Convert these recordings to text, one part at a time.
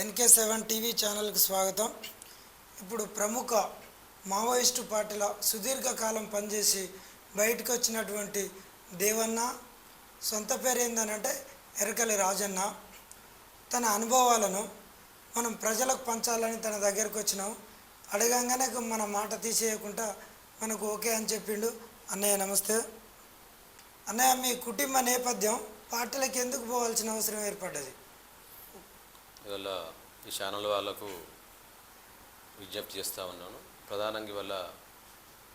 NK7 TV ఛానల్కి స్వాగతం. ఇప్పుడు ప్రముఖ మావోయిస్టు పార్టీలో సుదీర్ఘకాలం పనిచేసి బయటకు వచ్చినటువంటి దేవన్న, సొంత పేరు ఏందనంటే ఎరకలి రాజన్న, తన అనుభవాలను మనం ప్రజలకు పంచాలని తన దగ్గరకు వచ్చినాం. అడగంగానే మన మాట తీసేయకుండా మనకు ఓకే అని చెప్పిండు. అన్నయ్య నమస్తే. అన్నయ్య, మీ కుటుంబ నేపథ్యం పార్టీలకు ఎందుకు పోవాల్సిన అవసరం ఏర్పడ్డది? ఇవాళ ఈ ఛానల్ వాళ్ళకు విజ్ఞప్తి చేస్తూ ఉన్నాను. ప్రధానంగా ఇవాళ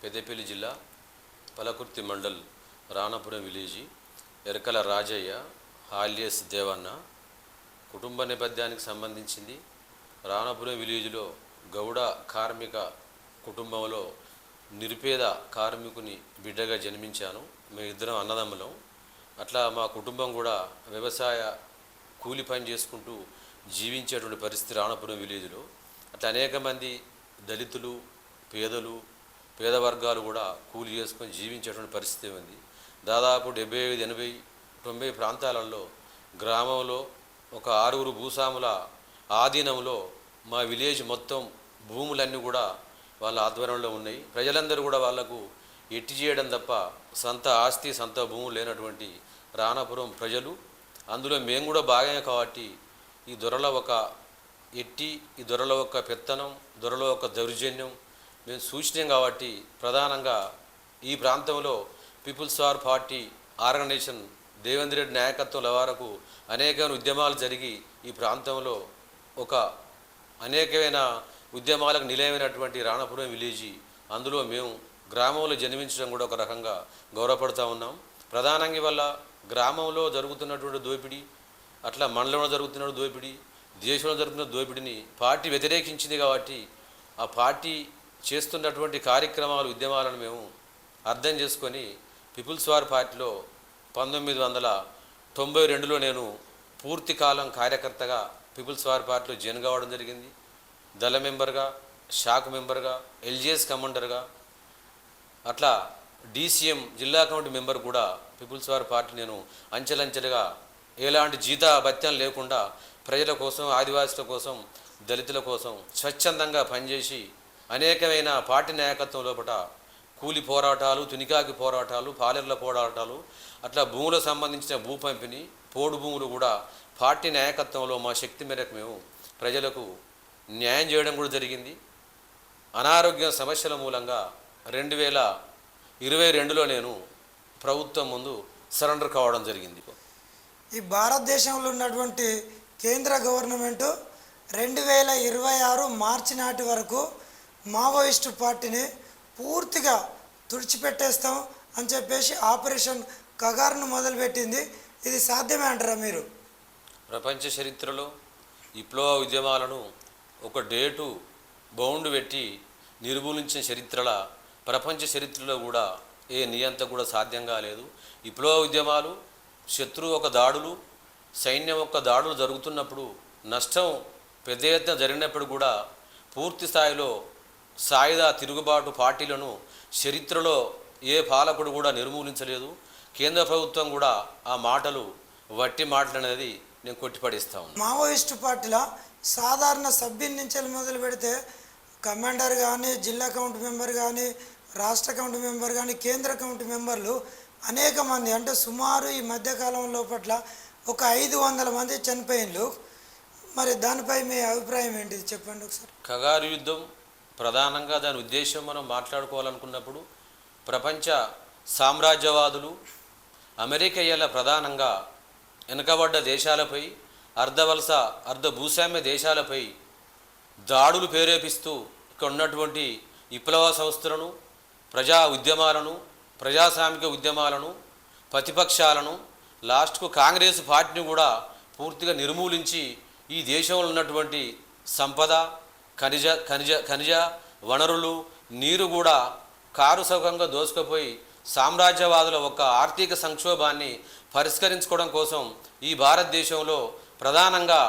పెద్దపల్లి జిల్లా పలకుర్తి మండల్ రాణపురం విలేజీ ఎరకల రాజయ్య హాలియస్ దేవన్న కుటుంబ నేపథ్యానికి సంబంధించింది. రాణపురం విలేజ్లో గౌడ కార్మిక కుటుంబంలో నిరుపేద కార్మికుని బిడ్డగా జన్మించాను. మేమిద్దరం అన్నదమ్ములం. అట్లా మా కుటుంబం కూడా వ్యవసాయ కూలి పని చేసుకుంటూ జీవించేటువంటి పరిస్థితి రాణపురం విలేజ్లో. అట్లా అనేక మంది దళితులు, పేదలు, పేద వర్గాలు కూడా కూలి చేసుకొని జీవించేటువంటి పరిస్థితి ఉంది. దాదాపు 75, 80, 90 ప్రాంతాలలో గ్రామంలో ఒక 6 భూస్వాముల ఆధీనంలో మా విలేజ్ మొత్తం భూములన్నీ కూడా వాళ్ళ ఆధ్వర్యంలో ఉన్నాయి. ప్రజలందరూ కూడా వాళ్లకు ఎట్టి చేయడం తప్ప సొంత ఆస్తి, సొంత భూములు లేనటువంటి రాణపురం ప్రజలు. అందులో మేము కూడా భాగమే కాబట్టి ఈ దొరల ఒక ఎట్టి, ఈ దొరల ఒక పెత్తనం, దొరల ఒక దౌర్జన్యం మేము సూచనీయం కాబట్టి ప్రధానంగా ఈ ప్రాంతంలో people's war party organisation Devendra Reddy నాయకత్వంలో వరకు అనేకమైన ఉద్యమాలు జరిగి ఈ ప్రాంతంలో ఒక అనేకమైన ఉద్యమాలకు నిలయమైనటువంటి రాణపురం విలేజీ, అందులో మేము గ్రామంలో జన్మించడం కూడా ఒక రకంగా గౌరవపడుతూ ఉన్నాం. ప్రధానంగా వల్ల గ్రామంలో జరుగుతున్నటువంటి దోపిడీ, అట్లా మండలంలో జరుగుతున్న దోపిడీ, దేశంలో జరుగుతున్న దోపిడీని పార్టీ వ్యతిరేకించింది కాబట్టి ఆ పార్టీ చేస్తున్నటువంటి కార్యక్రమాలు, ఉద్యమాలను మేము అర్థం చేసుకొని పీపుల్స్ వార్ పార్టీలో 1992లో నేను పూర్తి కాలం కార్యకర్తగా పీపుల్స్ వార్ పార్టీలో జాయిన్ కావడం జరిగింది. దళ మెంబర్గా, షాక్ మెంబర్గా, LGS కమాండర్గా, అట్లా DCM జిల్లా కమిటీ మెంబర్ కూడా పీపుల్స్ వార్ పార్టీ నేను అంచెలంచెలుగా ఎలాంటి జీత భత్యం లేకుండా ప్రజల కోసం, ఆదివాసుల కోసం, దళితుల కోసం స్వచ్ఛందంగా పనిచేసి అనేకమైన పార్టీ నాయకత్వం లోపల కూలి పోరాటాలు, తునికాకి పోరాటాలు, పాలెర్ల పోరాటాలు, అట్లా భూములకు సంబంధించిన భూ పంపిణీ, పోడు భూములు కూడా పార్టీ నాయకత్వంలో మా శక్తి మేరకు మేము ప్రజలకు న్యాయం చేయడం కూడా జరిగింది. అనారోగ్య సమస్యల మూలంగా 2022లో నేను ప్రభుత్వం ముందు సరెండర్ కావడం జరిగింది. ఈ భారతదేశంలో ఉన్నటువంటి కేంద్ర గవర్నమెంటు 2026 మార్చి నాటి వరకు మావోయిస్టు పార్టీని పూర్తిగా తుడిచిపెట్టేస్తాం అని చెప్పేసి ఆపరేషన్ కగార్ను మొదలుపెట్టింది. ఇది సాధ్యమే అంటారా మీరు? ప్రపంచ చరిత్రలో విప్లవ ఉద్యమాలను ఒక డేటు బౌండ్ పెట్టి నిర్మూలించిన చరిత్రల ప్రపంచ చరిత్రలో కూడా ఏ నియంత కూడా సాధ్యం కాలేదు. విప్లవ ఉద్యమాలు, శత్రువు ఒక దాడులు, సైన్యం యొక్క దాడులు జరుగుతున్నప్పుడు నష్టం పెద్ద ఎత్తున జరిగినప్పుడు కూడా పూర్తి స్థాయిలో సాయుధ తిరుగుబాటు పార్టీలను చరిత్రలో ఏ పాలకుడు కూడా నిర్మూలించలేదు. కేంద్ర ప్రభుత్వం కూడా ఆ మాటలు వట్టి మాటలు అనేది నేను కొట్టిపడేస్తా ఉన్నాను. మావోయిస్టు పార్టీలో సాధారణ సభ్యుల నుంచి మొదలు పెడితే కమాండర్ కానీ, జిల్లా కమిటీ మెంబర్ కానీ, రాష్ట్ర కమిటీ మెంబర్ కానీ, కేంద్ర కమిటీ మెంబర్లు అనేక మంది, అంటే సుమారు ఈ మధ్యకాలం లోపట్ల ఒక 500 మంది చనిపోయినలు. మరి దానిపై మీ అభిప్రాయం ఏంటిది చెప్పండి ఒకసారి. కగారు యుద్ధం ప్రధానంగా దాని ఉద్దేశం మనం మాట్లాడుకోవాలనుకున్నప్పుడు ప్రపంచ సామ్రాజ్యవాదులు, అమెరికయ్యల ప్రధానంగా వెనుకబడ్డ దేశాలపై, అర్ధవలస అర్ధ భూస్వామ్య దేశాలపై దాడులు ప్రేరేపిస్తూ ఇక్కడ ఉన్నటువంటి విప్లవ సంస్థలను, ప్రజా ఉద్యమాలను, ప్రజాస్వామిక ఉద్యమాలను, ప్రతిపక్షాలను, లాస్ట్కు కాంగ్రెస్ పార్టీని కూడా పూర్తిగా నిర్మూలించి ఈ దేశంలో ఉన్నటువంటి సంపద, ఖనిజ వనరులు, నీరు కూడా కారుసౌకంగా దోసుకుపోయి సామ్రాజ్యవాదుల ఒక ఆర్థిక సంక్షోభాన్ని పరిష్కరించుకోవడం కోసం ఈ భారతదేశంలో ప్రధానంగా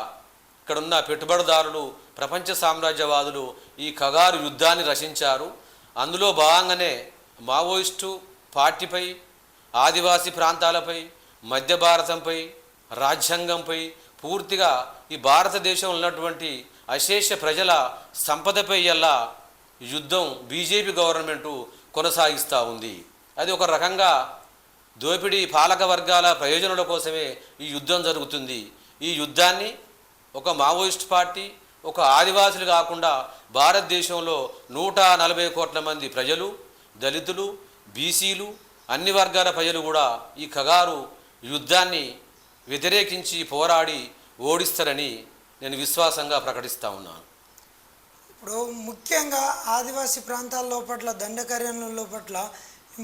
ఇక్కడున్న పెట్టుబడిదారులు, ప్రపంచ సామ్రాజ్యవాదులు ఈ కగారు యుద్ధాన్ని రచించారు. అందులో భాగంగానే మావోయిస్టు పార్టీపై, ఆదివాసీ ప్రాంతాలపై, మధ్య భారతంపై, రాజ్యాంగంపై పూర్తిగా ఈ భారతదేశంలో ఉన్నటువంటి అశేష ప్రజల సంపదపై ఎలా యుద్ధం బీజేపీ గవర్నమెంటు కొనసాగిస్తూ ఉంది. అది ఒక రకంగా దోపిడీ పాలక వర్గాల ప్రయోజనాల కోసమే ఈ యుద్ధం జరుగుతుంది. ఈ యుద్ధాన్ని ఒక మావోయిస్ట్ పార్టీ, ఒక ఆదివాసులు కాకుండా భారతదేశంలో 140 కోట్ల మంది ప్రజలు, దళితులు, బీసీలు, అన్ని వర్గాల ప్రజలు కూడా ఈ కగారు యుద్ధాన్ని వ్యతిరేకించి పోరాడి ఓడిస్తారని నేను విశ్వాసంగా ప్రకటిస్తూ ఉన్నాను. ఇప్పుడు ముఖ్యంగా ఆదివాసీ ప్రాంతాల లోపట్ల దండకార్యాల లోపట్ల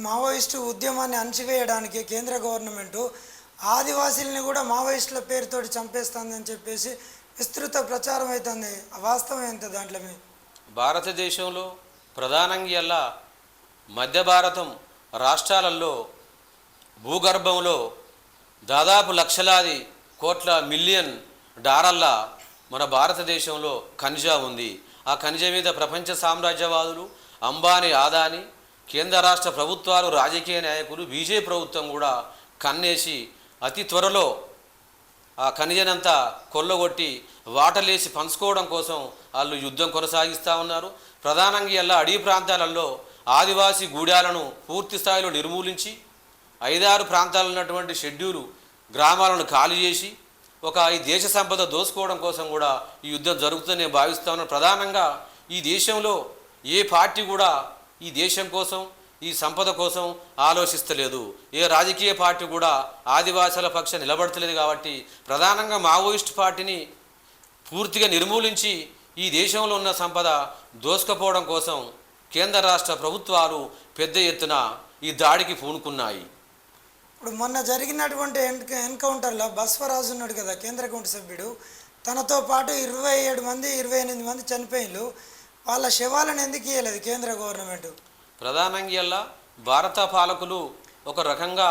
మావోయిస్టు ఉద్యమాన్ని అణచివేయడానికి కేంద్ర గవర్నమెంటు ఆదివాసీలని కూడా మావోయిస్టుల పేరుతోటి చంపేస్తుందని చెప్పేసి విస్తృత ప్రచారం అవుతుంది. వాస్తవం ఎంత దాంట్లో? మీ భారతదేశంలో ప్రధానంగా ఎలా మధ్య భారతం రాష్ట్రాలలో భూగర్భంలో దాదాపు లక్షలాది కోట్ల మిలియన్ డాలర్ల మన భారతదేశంలో ఖనిజా ఉంది. ఆ ఖనిజ మీద ప్రపంచ సామ్రాజ్యవాదులు, అంబానీ, ఆదాని, కేంద్ర రాష్ట్ర ప్రభుత్వాలు, రాజకీయ నాయకులు, బీజేపీ ప్రభుత్వం కూడా కన్నేసి అతి త్వరలో ఆ ఖనిజనంతా కొల్లగొట్టి వాటలేసి పంచుకోవడం కోసం వాళ్ళు యుద్ధం కొనసాగిస్తూ ఉన్నారు. ప్రధానంగా ఇలా అడవి ప్రాంతాలలో ఆదివాసీ గూడాలను పూర్తి స్థాయిలో నిర్మూలించి 5-6 ప్రాంతాలు ఉన్నటువంటి షెడ్యూలు గ్రామాలను ఖాళీ చేసి ఈ దేశ సంపద దోసుకోవడం కోసం కూడా ఈ యుద్ధం జరుగుతుందని నేను భావిస్తా ఉన్నాను. ప్రధానంగా ఈ దేశంలో ఏ పార్టీ కూడా ఈ దేశం కోసం, ఈ సంపద కోసం ఆలోచిస్తలేదు. ఏ రాజకీయ పార్టీ కూడా ఆదివాసుల పక్షం నిలబడతలేదు. కాబట్టి ప్రధానంగా మావోయిస్ట్ పార్టీని పూర్తిగా నిర్మూలించి ఈ దేశంలో ఉన్న సంపద దోసుకుపోవడం కోసం కేంద్ర రాష్ట్ర ప్రభుత్వాలు పెద్ద ఎత్తున ఈ దాడికి పూనుకున్నాయి. ఇప్పుడు మొన్న జరిగినటువంటి ఎన్కౌంటర్లో బస్వరాజు ఉన్నాడు కదా, కేంద్ర కమిటీ సభ్యుడు, తనతో పాటు 27 మంది 28 మంది చనిపోయిన వాళ్ళ శవాలను ఎందుకు ఇవ్వలేదు కేంద్ర గవర్నమెంట్? ప్రధానంగా ఇలా భారత పాలకులు ఒక రకంగా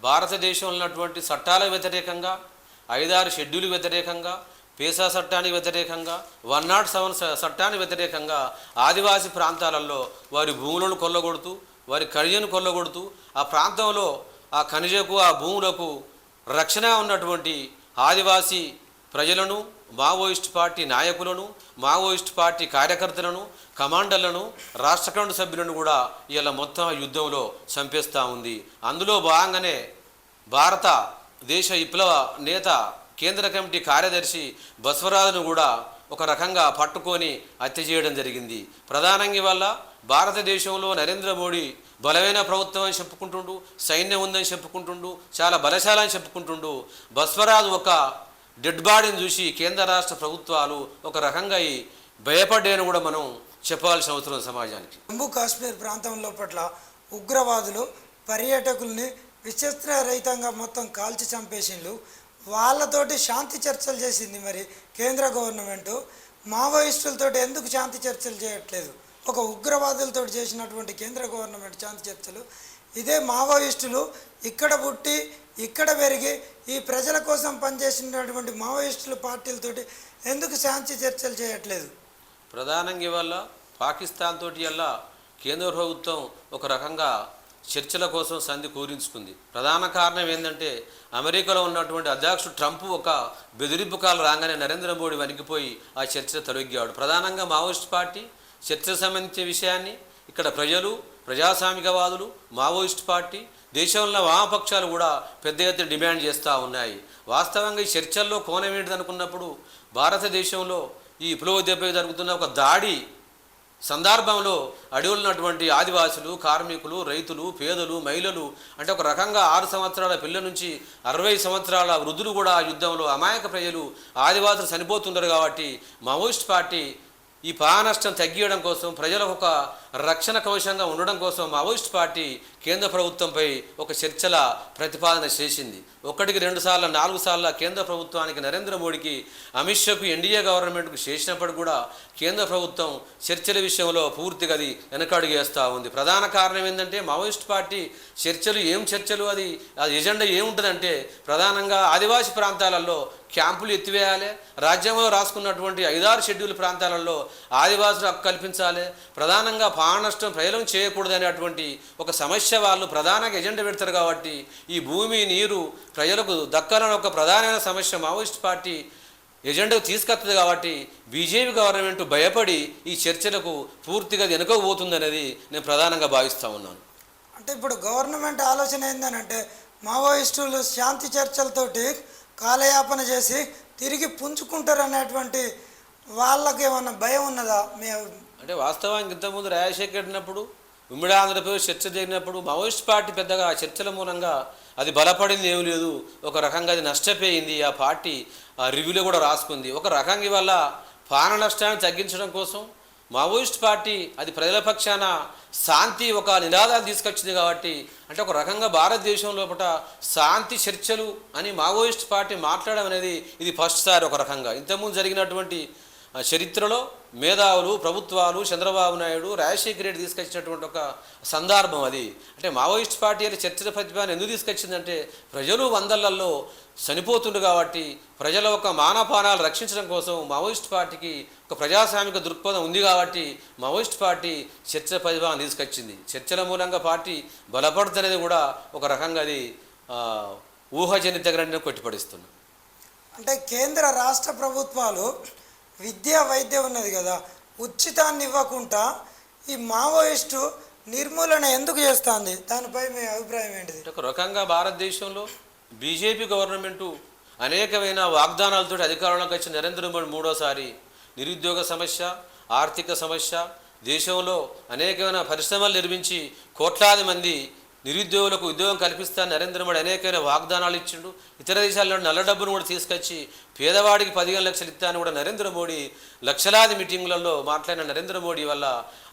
భారతదేశంలో ఉన్నటువంటి చట్టాల వ్యతిరేకంగా, 5-6 షెడ్యూల్ వ్యతిరేకంగా, పేసా చట్టానికి వ్యతిరేకంగా, 107 చట్టానికి వ్యతిరేకంగా ఆదివాసీ ప్రాంతాలలో వారి భూములను కొల్లగొడుతూ, వారి ఖనిజను కొల్లగొడుతూ, ఆ ప్రాంతంలో ఆ ఖనిజకు, ఆ భూములకు రక్షణ ఉన్నటువంటి ఆదివాసీ ప్రజలను, మావోయిస్ట్ పార్టీ నాయకులను, మావోయిస్ట్ పార్టీ కార్యకర్తలను, కమాండర్లను, రాష్ట్ర కమిటీ సభ్యులను కూడా ఇలా మొత్తం యుద్ధంలో చంపేస్తూ ఉంది. అందులో భాగంగానే భారతదేశ విప్లవ నేత కేంద్ర కమిటీ కార్యదర్శి బస్వరాజును కూడా ఒక రకంగా పట్టుకొని హత్య చేయడం జరిగింది. ప్రధానంగా వల్ల భారతదేశంలో నరేంద్ర మోడీ బలమైన ప్రభుత్వం అని చెప్పుకుంటుండు, సైన్యం ఉందని చెప్పుకుంటుండు, చాలా బలశాల అని చెప్పుకుంటుండు. బస్వరాజు ఒక డెడ్ బాడీని చూసి కేంద్ర రాష్ట్ర ప్రభుత్వాలు ఒక రకంగా భయపడ్డాయని కూడా మనం చెప్పాల్సిన అవసరం సమాజానికి. జమ్మూ కాశ్మీర్ ప్రాంతంలో పట్ల ఉగ్రవాదులు పర్యాటకుల్ని విచక్షణరహితంగా మొత్తం కాల్చి చంపేసిండ్రు. వాళ్ళతోటి శాంతి చర్చలు చేసింది మరి కేంద్ర గవర్నమెంటు. మావోయిస్టులతో ఎందుకు శాంతి చర్చలు చేయట్లేదు? ఒక ఉగ్రవాదులతో చేసినటువంటి కేంద్ర గవర్నమెంట్ శాంతి చర్చలు, ఇదే మావోయిస్టులు ఇక్కడ పుట్టి ఇక్కడ పెరిగి ఈ ప్రజల కోసం పనిచేసినటువంటి మావోయిస్టుల పార్టీలతోటి ఎందుకు శాంతి చర్చలు చేయట్లేదు? ప్రధానంగా వల్ల పాకిస్తాన్ తోటి వల్ల కేంద్ర ప్రభుత్వం ఒక రకంగా చర్చల కోసం సంధి కూరించుకుంది. ప్రధాన కారణం ఏంటంటే అమెరికాలో ఉన్నటువంటి అధ్యక్షుడు ట్రంప్ ఒక బెదిరింపు కాలు రాగానే నరేంద్ర మోడీ వణికిపోయి ఆ చర్చ తొలగాడు. ప్రధానంగా మావోయిస్ట్ పార్టీ చర్చకు సంబంధించిన విషయాన్ని ఇక్కడ ప్రజలు, ప్రజాస్వామికవాదులు, మావోయిస్ట్ పార్టీ, దేశంలో వామపక్షాలు కూడా పెద్ద ఎత్తున డిమాండ్ చేస్తూ ఉన్నాయి. వాస్తవంగా ఈ చర్చల్లో కోణం ఏంటిదనుకున్నప్పుడు భారతదేశంలో ఈ విప్లవ దెబ్బకి జరుగుతున్న ఒక దాడి సందర్భంలో అడవులున్నటువంటి ఆదివాసులు, కార్మికులు, రైతులు, పేదలు, మహిళలు, అంటే ఒక రకంగా 6 సంవత్సరాల పిల్లల నుంచి 60 సంవత్సరాల వృద్ధులు కూడా ఆ యుద్ధంలో అమాయక ప్రజలు ఆదివాసులు చనిపోతున్నారు. కాబట్టి మావోయిస్ట్ పార్టీ ఈ ప్రాణ నష్టం తగ్గియడం కోసం, ప్రజలకు ఒక రక్షణ కవచంగా ఉండడం కోసం మావోయిస్ట్ పార్టీ కేంద్ర ప్రభుత్వంపై ఒక చర్చల ప్రతిపాదన చేసింది. 1కి 2 సార్లు 4 సార్లు కేంద్ర ప్రభుత్వానికి, నరేంద్ర మోడీకి, అమిత్ షాకు, ఎన్డీఏ గవర్నమెంట్కు చేసినప్పుడు కూడా కేంద్ర ప్రభుత్వం చర్చల విషయంలో పూర్తిగా అది వెనకడుగు వేస్తూ ఉంది. ప్రధాన కారణం ఏంటంటే మావోయిస్ట్ పార్టీ చర్చలు, ఏం చర్చలు, అది ఎజెండా ఏముంటుందంటే ప్రధానంగా ఆదివాసీ ప్రాంతాలలో క్యాంపులు ఎత్తివేయాలి, రాజ్యాంగంలో రాసుకున్నటువంటి 5-6 షెడ్యూల్ ప్రాంతాలలో ఆదివాసులకు హక్కు కల్పించాలి, ప్రధానంగా ప్రాణ నష్టం ప్రజలను చేయకూడదనేటువంటి ఒక సమస్య వాళ్ళు ప్రధానంగా ఎజెండా పెడతారు. కాబట్టి ఈ భూమి నీరు ప్రజలకు దక్కాలని ఒక ప్రధానమైన సమస్య మావోయిస్ట్ పార్టీ ఎజెండాకు తీసుకొస్తుంది. కాబట్టి బీజేపీ గవర్నమెంట్ భయపడి ఈ చర్చలకు పూర్తిగా వెనుకపోతుందనేది నేను ప్రధానంగా భావిస్తూ ఉన్నాను. అంటే ఇప్పుడు గవర్నమెంట్ ఆలోచన ఏంటంటే మావోయిస్టులు శాంతి చర్చలతోటి కాలయాపన చేసి తిరిగి పుంజుకుంటారు అనేటువంటి వాళ్ళకి ఏమన్నా భయం ఉన్నదా? అంటే వాస్తవానికి ఇంతకుముందు రాజశేఖర్ ఉన్నప్పుడు ఉమ్మడి ఆంధ్రప్రదేశ్ చర్చ జరిగినప్పుడు మావోయిస్ట్ పార్టీ పెద్దగా చర్చల మూలంగా అది బలపడింది ఏమీ లేదు, ఒక రకంగా అది నష్టపోయింది. ఆ పార్టీ ఆ రివ్యూలో కూడా రాసుకుంది. ఒక రకంగా వల్ల ప్రాణ నష్టాన్ని తగ్గించడం కోసం మావోయిస్ట్ పార్టీ అది ప్రజల పక్షాన శాంతి ఒక నినాదాలు తీసుకొచ్చింది. కాబట్టి అంటే ఒక రకంగా భారతదేశం లోపల శాంతి చర్చలు అని మావోయిస్ట్ పార్టీ మాట్లాడడం అనేది ఇది ఫస్ట్ సారి. ఒక రకంగా ఇంతకుముందు జరిగినటువంటి చరిత్రలో మేధావులు, ప్రభుత్వాలు, చంద్రబాబు నాయుడు, రాజశేఖర రెడ్డి తీసుకొచ్చినటువంటి ఒక సందర్భం అది. అంటే మావోయిస్ట్ పార్టీ అని చర్చల ప్రతిభాన్ని ఎందుకు తీసుకొచ్చిందంటే ప్రజలు వందలలో చనిపోతుండు కాబట్టి ప్రజల ఒక మానపానాలు రక్షించడం కోసం మావోయిస్ట్ పార్టీకి ఒక ప్రజాస్వామిక దృక్పథం ఉంది. కాబట్టి మావోయిస్ట్ పార్టీ చర్చల ప్రతిభాన్ని తీసుకొచ్చింది. చర్చల మూలంగా పార్టీ బలపడుతున్నది కూడా ఒక రకంగా అది ఊహాజనితంగా కొట్టిపడిస్తుంది. అంటే కేంద్ర రాష్ట్ర ప్రభుత్వాలు విద్యా వైద్యం ఉన్నది కదా, ఉచితాన్ని ఇవ్వకుండా ఈ మావోయిస్టు నిర్మూలన ఎందుకు చేస్తుంది? దానిపై మీ అభిప్రాయం ఏంటిది? ఒక రకంగా భారతదేశంలో బీజేపీ గవర్నమెంటు అనేకమైన వాగ్దానాలతో అధికారంలోకి వచ్చిన నరేంద్ర మోడీ మూడోసారి నిరుద్యోగ సమస్య, ఆర్థిక సమస్య, దేశంలో అనేకమైన పరిశ్రమలు నిర్మించి కోట్లాది మంది నిరుద్యోగులకు ఉద్యోగం కల్పిస్తాను నరేంద్ర మోడీ అనేకమైన వాగ్దానాలు ఇచ్చిండు. ఇతర దేశాల్లో నల్ల డబ్బును కూడా తీసుకొచ్చి పేదవాడికి 15 లక్షలు ఇస్తాను కూడా నరేంద్ర మోడీ లక్షలాది మీటింగులలో మాట్లాడిన నరేంద్ర మోడీ వల్ల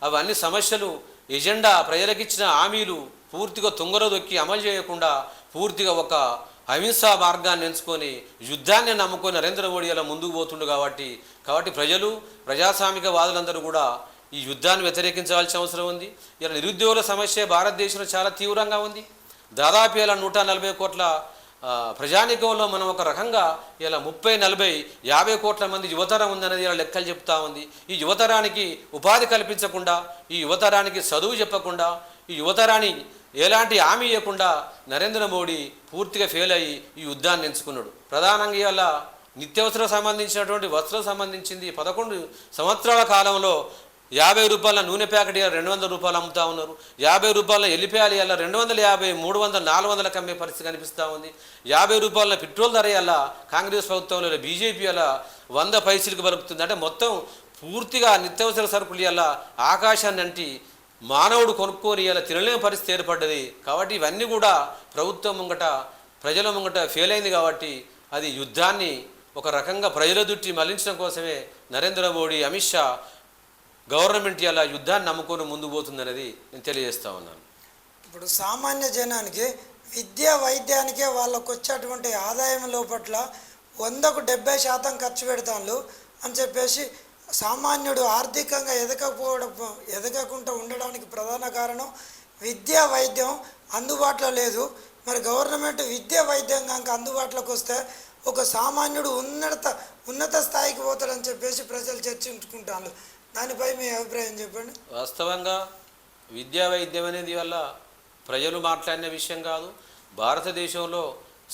అవన్నీ సమస్యలు ఎజెండా ప్రజలకిచ్చిన హామీలు పూర్తిగా తుంగలో దొక్కి అమలు చేయకుండా పూర్తిగా ఒక అహింసా మార్గాన్ని ఎంచుకొని యుద్ధాన్ని నమ్ముకొని నరేంద్ర మోడీ అలా ముందుకు పోతుండు. కాబట్టి ప్రజలు, ప్రజాస్వామిక వాదులందరూ కూడా ఈ యుద్ధాన్ని వ్యతిరేకించాల్సిన అవసరం ఉంది. ఇలా నిరుద్యోగుల సమస్య భారతదేశంలో చాలా తీవ్రంగా ఉంది. దాదాపు ఇలా 140 కోట్ల ప్రజానికంలో మనం ఒక రకంగా ఇలా 30, 40, 50 కోట్ల మంది యువతరం ఉందనేది ఇలా లెక్కలు చెప్తా ఉంది. ఈ యువతరానికి ఉపాధి కల్పించకుండా, ఈ యువతరానికి చదువు చెప్పకుండా, ఈ యువతరాన్ని ఎలాంటి హామీ ఇవ్వకుండా నరేంద్ర మోడీ పూర్తిగా ఫెయిల్ అయ్యి ఈ యుద్ధాన్ని ఎంచుకున్నాడు. ప్రధానంగా ఇవాళ నిత్యావసరం సంబంధించినటువంటి వస్త్రం సంబంధించింది 11 సంవత్సరాల కాలంలో 50 రూపాయల నూనె ప్యాకెట్ ఇలా 200 రూపాయలు అమ్ముతా ఉన్నారు. 50 రూపాయల ఎల్లిపాయలు ఇలా 250, 300, 400 అమ్మే పరిస్థితి కనిపిస్తూ ఉంది. 50 రూపాయల పెట్రోల్ ధర ఇలా కాంగ్రెస్ ప్రభుత్వంలో బీజేపీ అలా 100 పైసలకు పలుకుతుంది. అంటే మొత్తం పూర్తిగా నిత్యావసర సరుకులు ఇలా ఆకాశాన్ని అంటి మానవుడు కొనుక్కొని ఇలా తినలేని పరిస్థితి ఏర్పడ్డది. కాబట్టి ఇవన్నీ కూడా ప్రభుత్వం ముంగట, ప్రజల ముంగట ఫెయిల్ అయింది. కాబట్టి అది యుద్ధాన్ని ఒక రకంగా ప్రజల దృష్టి మళ్లించడం కోసమే నరేంద్ర మోడీ, అమిత్ షా గవర్నమెంట్ ఇలా యుద్ధాన్ని నమ్ముకొని ముందుకు పోతుందనేది నేను తెలియజేస్తా ఉన్నాను. ఇప్పుడు సామాన్య జనానికి విద్యా వైద్యానికే వాళ్ళకు వచ్చేటువంటి ఆదాయం లోపట్ల 100కు 70% ఖర్చు పెడతాను అని చెప్పేసి సామాన్యుడు ఆర్థికంగా ఎదగకుండా ఉండడానికి ప్రధాన కారణం విద్యా వైద్యం అందుబాటులో లేదు. మరి గవర్నమెంట్ విద్యా వైద్యం కనుక అందుబాటులోకి వస్తే ఒక సామాన్యుడు ఉన్నత స్థాయికి పోతాడని చెప్పేసి ప్రజలు చర్చించుకుంటారు. దానిపై మీ అభిప్రాయం చెప్పండి. వాస్తవంగా విద్యా వైద్యం అనేది వల్ల ప్రజలు మాట్లాడిన విషయం కాదు. భారతదేశంలో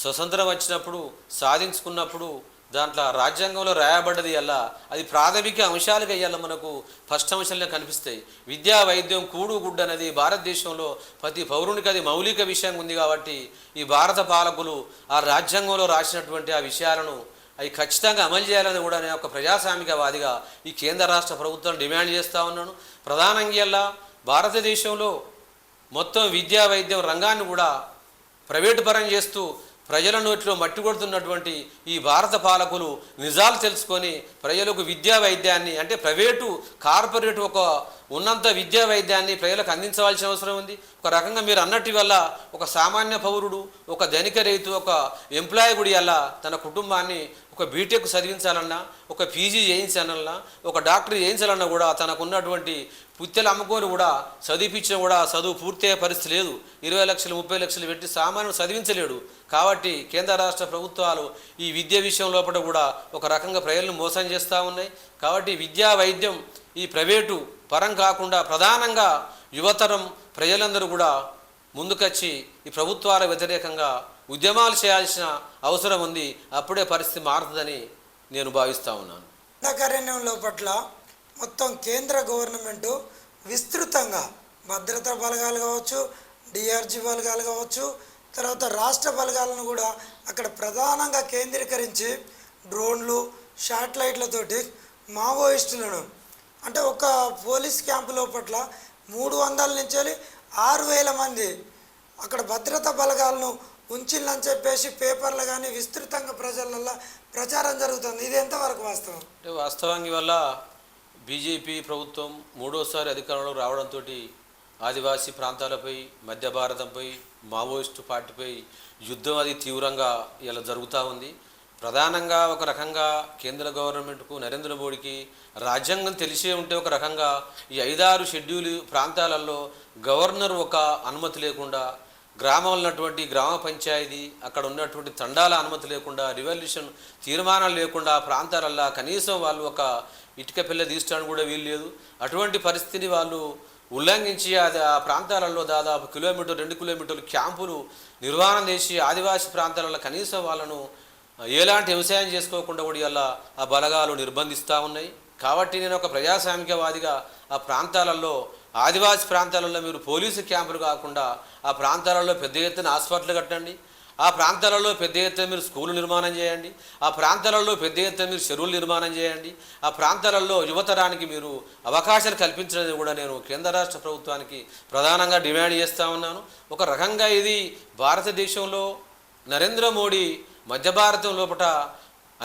స్వతంత్రం వచ్చినప్పుడు, సాధించుకున్నప్పుడు దాంట్లో రాజ్యాంగంలో రాయబడ్డది అలా అది ప్రాథమిక అంశాలుగా అయ్యాల మనకు ఫస్ట్ అంశాలనే కనిపిస్తాయి. విద్యా వైద్యం కూడు గుడ్డు అనేది భారతదేశంలో ప్రతి పౌరునికి అది మౌలిక విషయం ఉంది. కాబట్టి ఈ భారత పాలకులు ఆ రాజ్యాంగంలో రాసినటువంటి ఆ విషయాలను అవి ఖచ్చితంగా అమలు చేయాలని కూడా నేను ఒక ప్రజాస్వామికవాదిగా ఈ కేంద్ర రాష్ట్ర ప్రభుత్వం డిమాండ్ చేస్తూ ఉన్నాను. ప్రధానంగా భారతదేశంలో మొత్తం విద్యా వైద్యం రంగాన్ని కూడా ప్రైవేటు పరం చేస్తూ ప్రజల నోట్లో మట్టి కొడుతున్నటువంటి ఈ భారత పాలకులు నిజాలు తెలుసుకొని ప్రజలకు విద్యా వైద్యాన్ని అంటే ప్రైవేటు కార్పొరేట్ ఒక ఉన్నంత విద్యా వైద్యాన్ని ప్రజలకు అందించవలసిన అవసరం ఉంది. ఒక రకంగా మీరు అన్నట్టు వల్ల ఒక సామాన్య పౌరుడు, ఒక ధనిక రైతు, ఒక ఎంప్లాయీ గుడి వల్ల తన కుటుంబాన్ని ఒక బీటెక్ చదివించాలన్నా, ఒక పీజీ చేయించాలన్నా, ఒక డాక్టర్ చేయించాలన్నా కూడా తనకు ఉన్నటువంటి పుత్తెలు అమ్ముకొని కూడా చదివించినా కూడా చదువు పూర్తయ్యే పరిస్థితి లేదు. 20 లక్షలు 30 లక్షలు పెట్టి సామాన్యుడు చదివించలేడు. కాబట్టి కేంద్ర రాష్ట్ర ప్రభుత్వాలు ఈ విద్య విషయం లోపల కూడా ఒక రకంగా ప్రజలను మోసం చేస్తూ ఉన్నాయి. కాబట్టి విద్యా వైద్యం ఈ ప్రైవేటు పరం కాకుండా ప్రధానంగా యువతరం ప్రజలందరూ కూడా ముందుకొచ్చి ఈ ప్రభుత్వాల వ్యతిరేకంగా ఉద్యమాలు చేయాల్సిన అవసరం ఉంది. అప్పుడే పరిస్థితి మారుతుందని నేను భావిస్తూ ఉన్నాను. దండకారణ్యం లోపట్ల మొత్తం కేంద్ర గవర్నమెంటు విస్తృతంగా భద్రతా బలగాలు కావచ్చు, డిఆర్జీ బలగాలు కావచ్చు, తర్వాత రాష్ట్ర బలగాలను కూడా అక్కడ ప్రధానంగా కేంద్రీకరించి డ్రోన్లు, శాటిలైట్లతోటి మావోయిస్టులను అంటే ఒక పోలీస్ క్యాంపు లోపట్ల 300 నుంచి 6,000 మంది అక్కడ భద్రతా బలగాలను ఉంచిల్లని చెప్పేసి పేపర్లు కానీ విస్తృతంగా ప్రజలలో ప్రచారం జరుగుతుంది. ఇది ఎంతవరకు వాస్తవం? అంటే వాస్తవానికి వల్ల బీజేపీ ప్రభుత్వం మూడోసారి అధికారంలో రావడంతో ఆదివాసీ ప్రాంతాలపై, మధ్య భారతంపై, మావోయిస్టు పార్టీపై యుద్ధం అది తీవ్రంగా ఇలా జరుగుతూ ఉంది. ప్రధానంగా ఒక రకంగా కేంద్ర గవర్నమెంట్కు, నరేంద్ర మోడీకి రాజ్యాంగం తెలిసే ఉంటే ఒక రకంగా ఈ 5-6 షెడ్యూల్ ప్రాంతాలలో గవర్నర్ ఒక అనుమతి లేకుండా, గ్రామంలో ఉన్నటువంటి గ్రామ పంచాయతీ అక్కడ ఉన్నటువంటి తండాల అనుమతి లేకుండా, రివల్యూషన్ తీర్మానాలు లేకుండా ప్రాంతాలల్లో కనీసం వాళ్ళు ఒక ఇటుక పిల్ల తీసుకోవడానికి కూడా వీలు లేదు. అటువంటి పరిస్థితిని వాళ్ళు ఉల్లంఘించి ఆ ప్రాంతాలలో దాదాపు 1 కిలోమీటర్ 2 కిలోమీటర్లు క్యాంపులు నిర్వహణ చేసి ఆదివాసీ ప్రాంతాలలో కనీసం వాళ్ళను ఎలాంటి వ్యవసాయం చేసుకోకుండా కూడా ఇలా ఆ బలగాలు నిర్బంధిస్తూ ఉన్నాయి. కాబట్టి నేను ఒక ప్రజాస్వామికవాదిగా ఆ ప్రాంతాలలో, ఆదివాసీ ప్రాంతాలలో మీరు పోలీసు క్యాంపులు కాకుండా ఆ ప్రాంతాలలో పెద్ద ఎత్తున హాస్పిటల్ కట్టండి, ఆ ప్రాంతాలలో పెద్ద ఎత్తున మీరు స్కూలు నిర్మాణం చేయండి, ఆ ప్రాంతాలలో పెద్ద ఎత్తున మీరు చెరువులు నిర్మాణం చేయండి, ఆ ప్రాంతాలలో యువతరానికి మీరు అవకాశాలు కల్పించడానికి కూడా నేను కేంద్ర రాష్ట్ర ప్రభుత్వానికి ప్రధానంగా డిమాండ్ చేస్తూ ఉన్నాను. ఒక రకంగా ఇది భారతదేశంలో నరేంద్ర మోడీ మధ్య భారతం లోపల